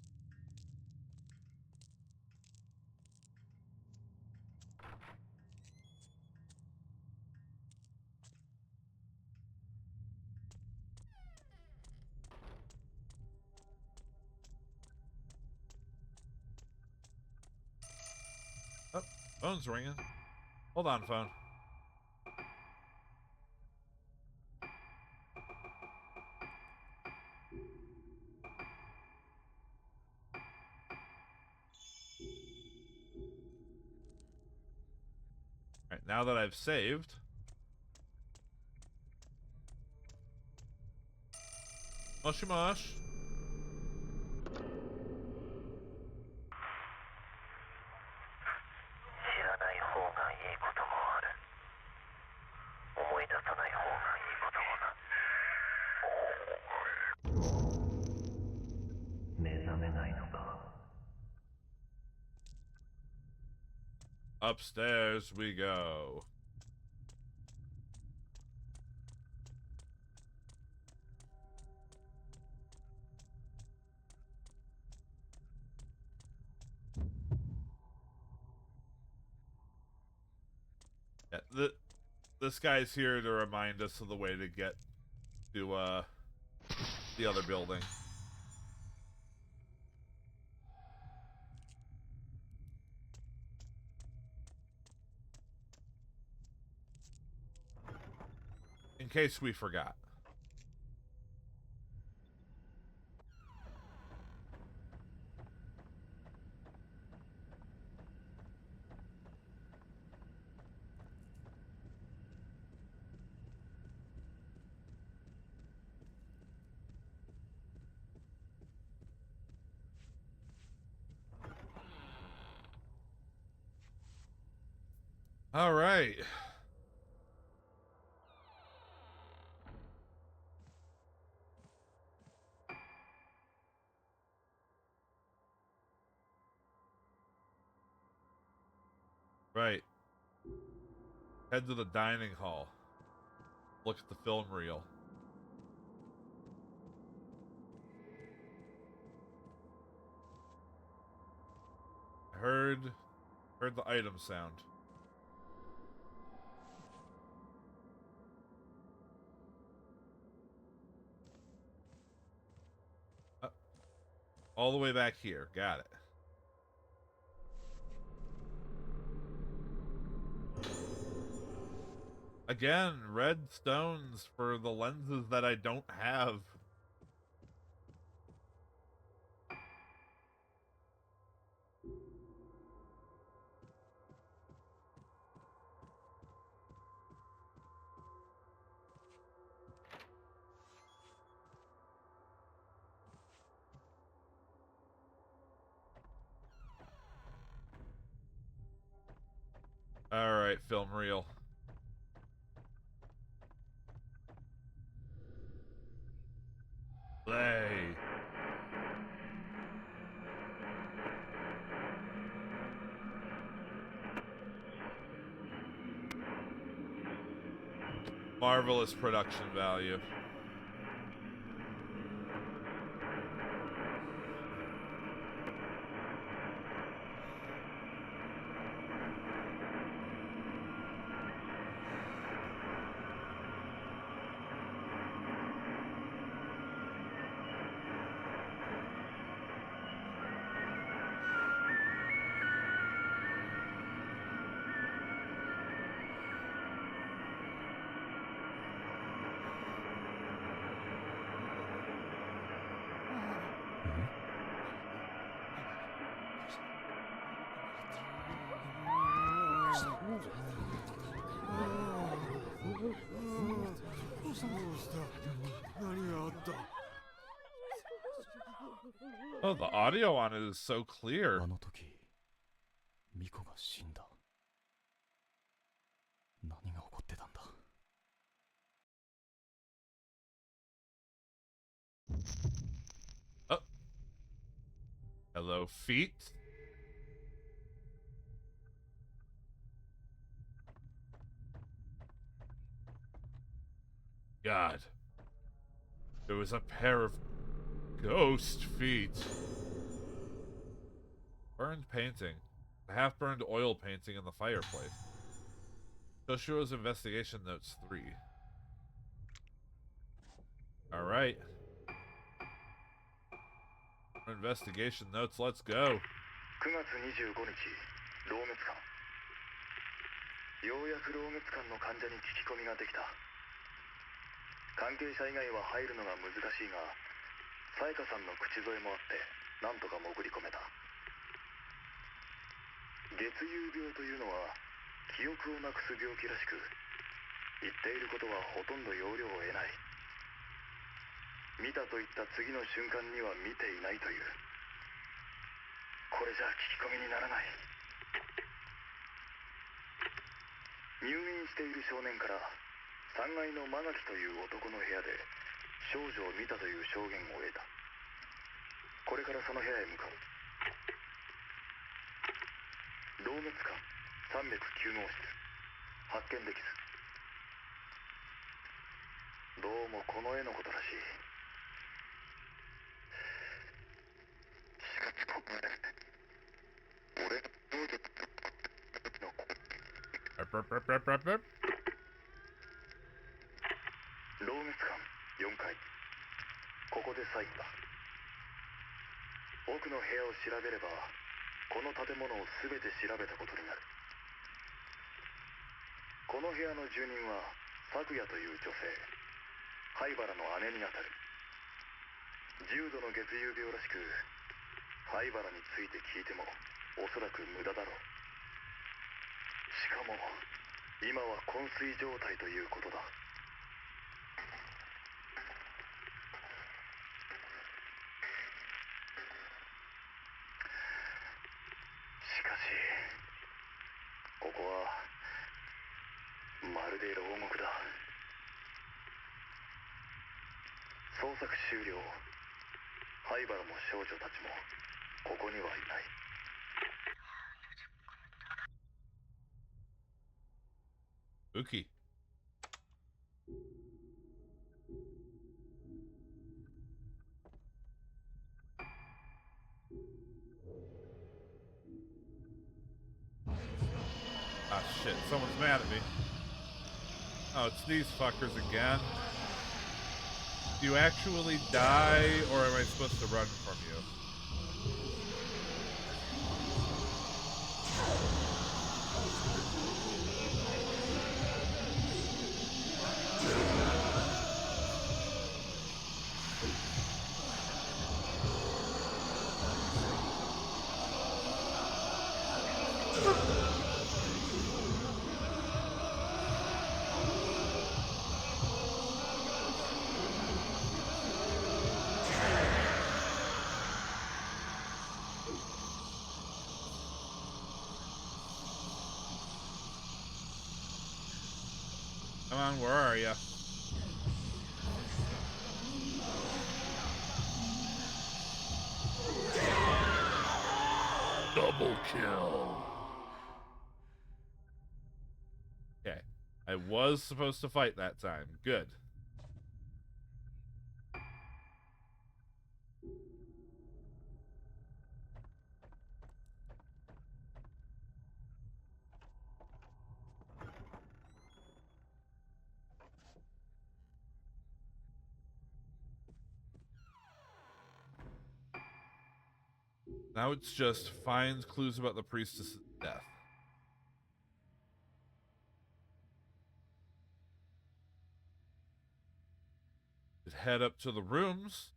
Oh, phone's ringing. Hold on, phone. Alright, now that I've saved... Moshi mosh. Upstairs we go. Yeah, this guy's here to remind us of the way to get to the other building. In case we forgot. All right. Right. Head to the dining hall. Look at the film reel. I heard the item sound. All the way back here. Got it. Again, red stones for the lenses that I don't have. Alright, film reel. Play. Marvelous production value. Oh, the audio on it is so clear. あの時巫女が死んだ。何が起こってたんだ。Oh. Hello, feet. God. There was a pair of ghost feet. Burned painting. A half-burned oil painting in the fireplace. Toshio's investigation notes 3. Alright. Investigation notes, let's go. 9月25日、老滅館。ようやく老滅館の患者に聞き込みができた。関係者以外は入るのが難しいが、さやかさんの口添えもあってなんとか潜り込めた。月遊病というのは記憶をなくす病気らしく、言っていることはほとんど要領を得ない。見たと言った次の瞬間には見ていないという。これじゃ聞き込みにならない。入院している少年から3階の間垣という男の部屋で少女を見たという証言を得た。これからその部屋へ向かう。老滅館309号室、発見できず。どうもこの絵のことらしい。しかしここで俺がどうでの老滅館4階、ここで最後だ。奥の部屋を調べればこの建物を全て調べたことになる。この部屋の住人は咲夜という女性、灰原の姉にあたる。重度の月遊病らしく、灰原について聞いてもおそらく無駄だろう。しかも今は昏睡状態ということだ。しかしここはまるで牢獄だ。捜索終了。灰原も少女たちもここにはいない。Spooky. Ah, shit. Someone's mad at me. Oh, it's these fuckers again. Do you actually die, or am I supposed to run from you? Come on, where are ya? Double kill. Okay. I was supposed to fight that time. Good. Now it's just find clues about the priestess' death. Head up to the rooms.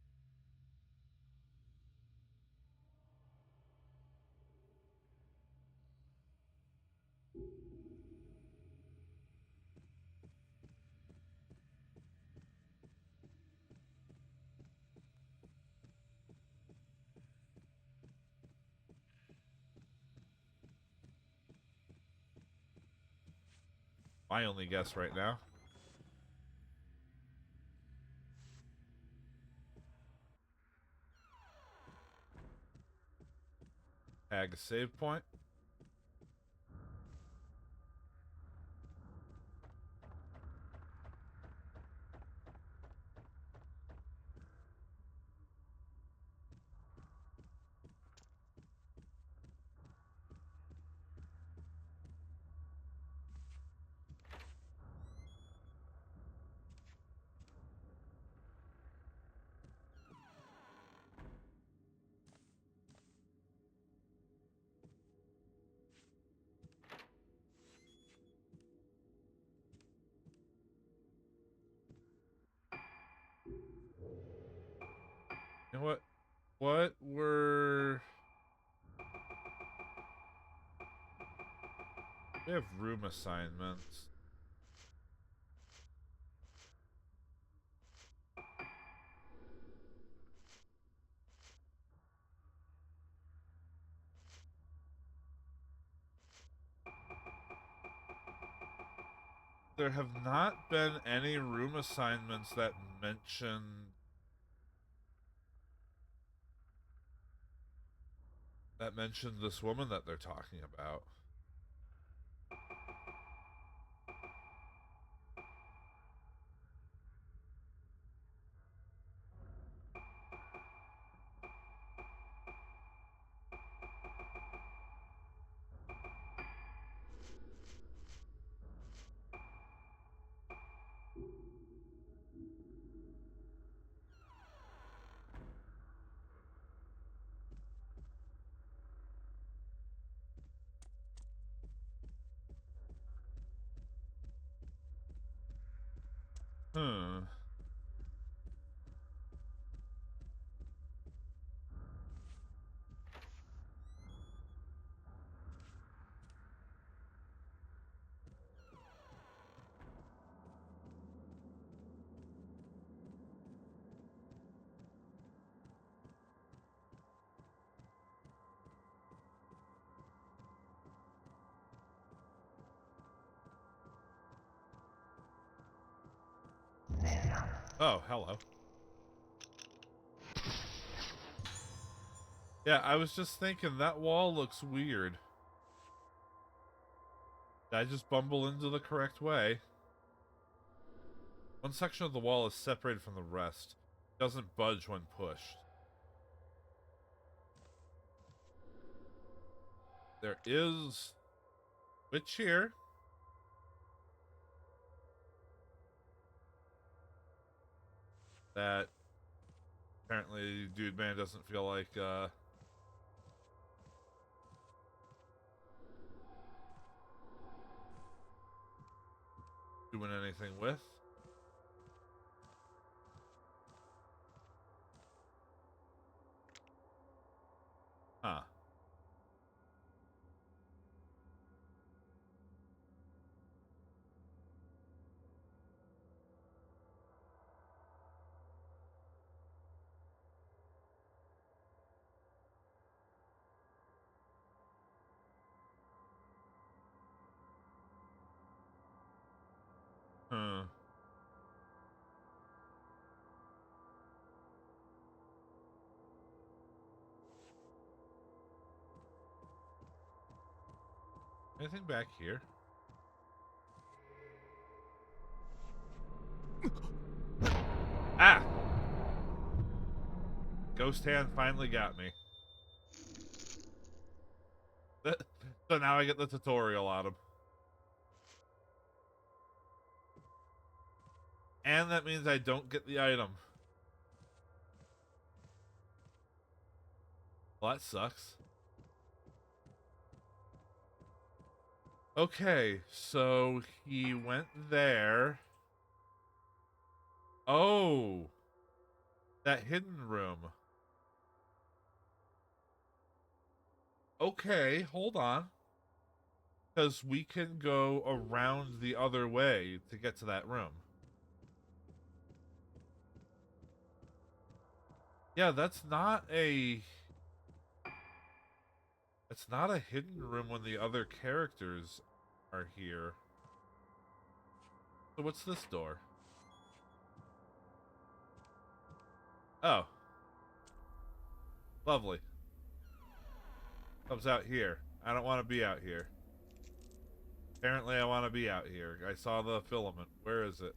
My only guess right now. Tag a save point. You know what? What were... We have room assignments. There have not been any room assignments that mentioned this woman that they're talking about. Hmm. Oh, hello. Yeah, I was just thinking that wall looks weird. Did I just bumble into the correct way? One section of the wall is separated from the rest. It doesn't budge when pushed. There is a switch here. That apparently Dude Man doesn't feel like doing anything with. Huh. Hmm. Anything back here? Ah! Ghost hand finally got me. So now I get the tutorial on him. And that means I don't get the item. Well, that sucks. Okay, so he went there. Oh! That hidden room. Okay, hold on. Because we can go around the other way to get to that room. Yeah, that's not a... It's not a hidden room when the other characters are here. So what's this door? Oh. Lovely. Comes out here. I don't want to be out here. Apparently I want to be out here. I saw the filament. Where is it?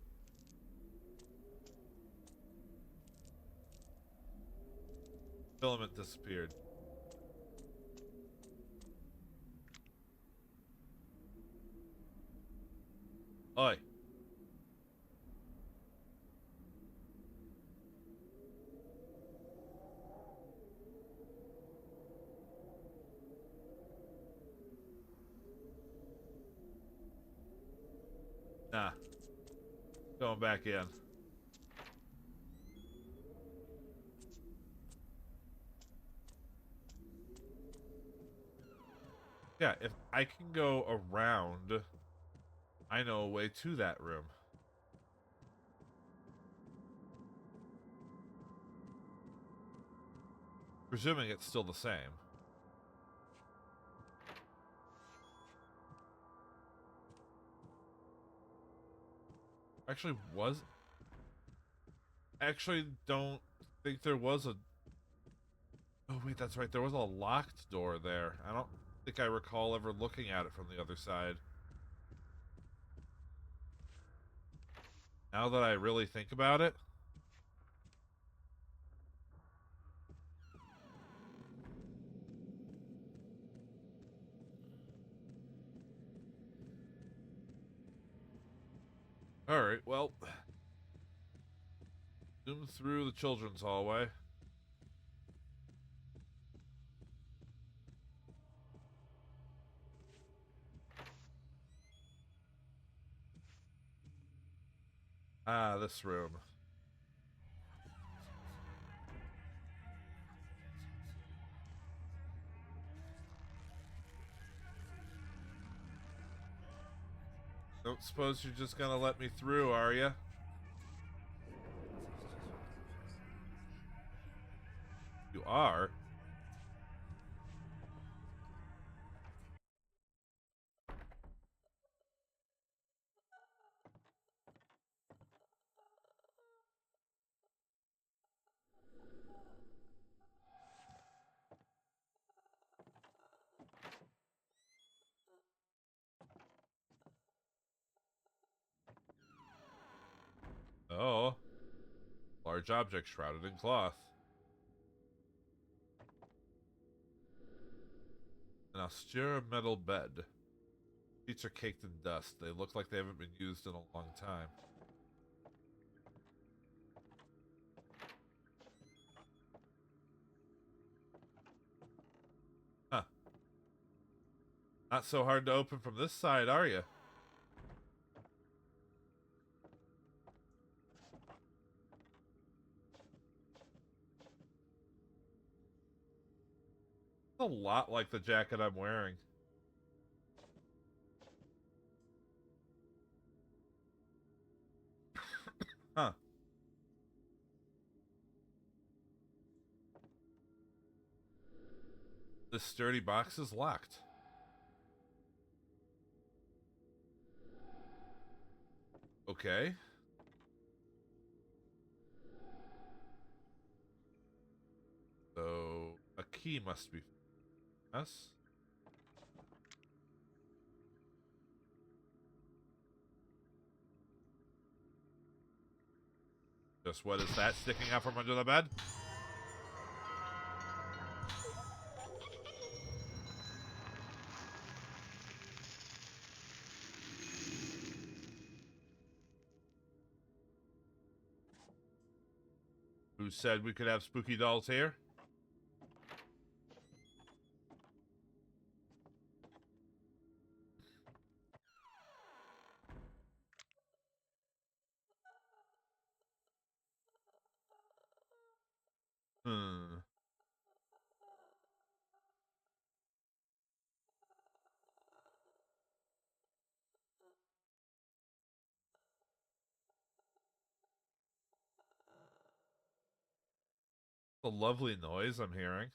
Filament disappeared. Oi. Nah. Going back in. Yeah, if I can go around, I know a way to that room. Presuming it's still the same. Actually, Actually, don't think there was a... Oh, wait, that's right. There was a locked door there. I don't think I recall ever looking at it from the other side. Now that I really think about it... Alright, well... Zoom through the children's hallway. Ah, this room. Don't suppose you're just gonna let me through, are ya? You are? Oh. Large object shrouded in cloth. An austere metal bed. Seats are caked in dust. They look like they haven't been used in a long time. Huh. Not so hard to open from this side, are you? A lot like the jacket I'm wearing. Huh. This sturdy box is locked. Okay. So, a key must be... Us? Just what is that sticking out from under the bed? Who said we could have spooky dolls here? Hmm. A lovely noise I'm hearing.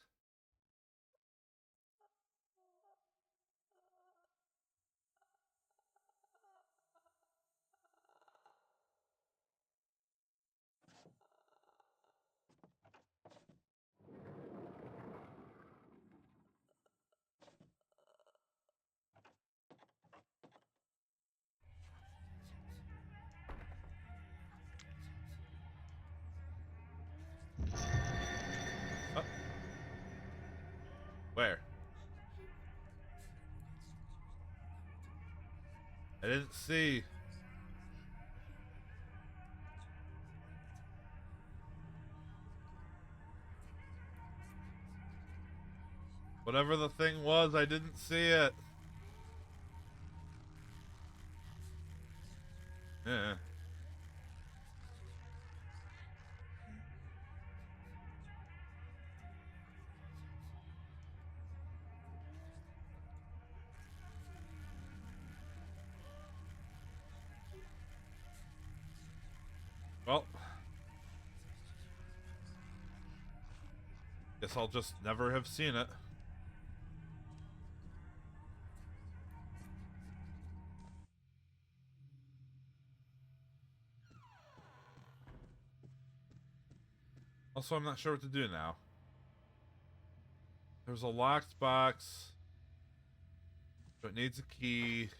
didn't see. Whatever the thing was, I didn't see it. Yeah. Well, guess I'll just never have seen it. Also, I'm not sure what to do now. There's a locked box. So it needs a key.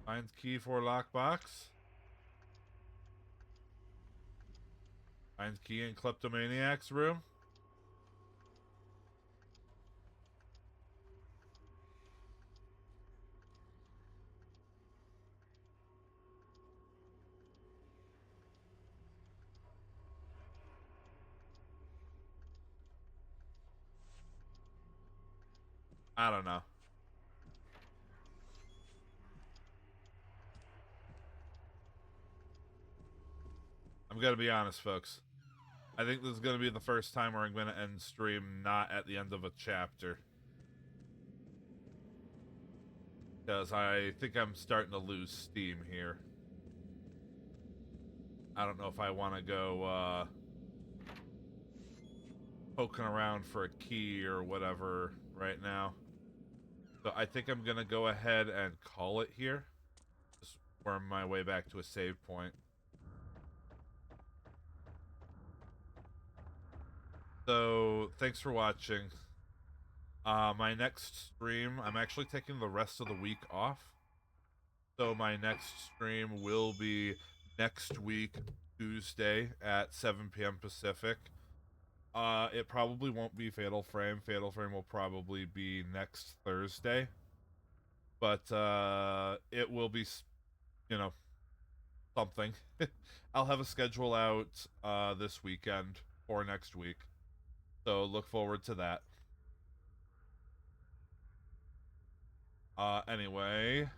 Find key for lockbox. Find key in kleptomaniac's room. I don't know. I'm gonna be honest, folks. I think this is gonna be the first time where I'm gonna end stream not at the end of a chapter. Because I think I'm starting to lose steam here. I don't know if I want to go, poking around for a key or whatever right now. So I think I'm gonna go ahead and call it here. Just worm my way back to a save point. So, thanks for watching. My next stream, I'm actually taking the rest of the week off. So my next stream will be next week, Tuesday at 7 p.m. Pacific. It probably won't be Fatal Frame. Fatal Frame will probably be next Thursday. But, it will be, you know, something. I'll have a schedule out, this weekend or next week. So look forward to that. Anyway.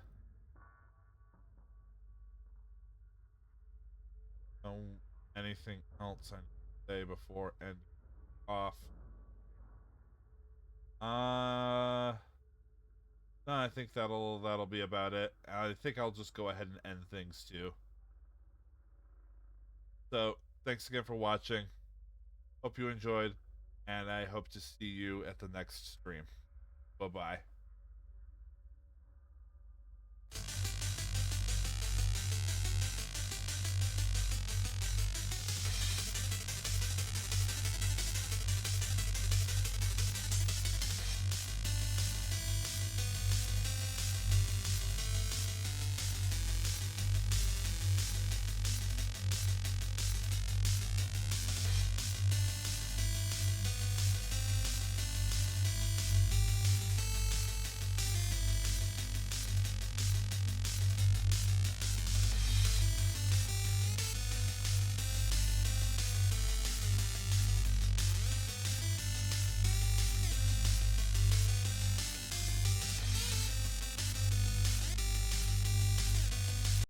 Anything else I need to say before ending off? No, I think that'll be about it. I think I'll just go ahead and end things too. So, thanks again for watching. Hope you enjoyed, and I hope to see you at the next stream. Bye-bye.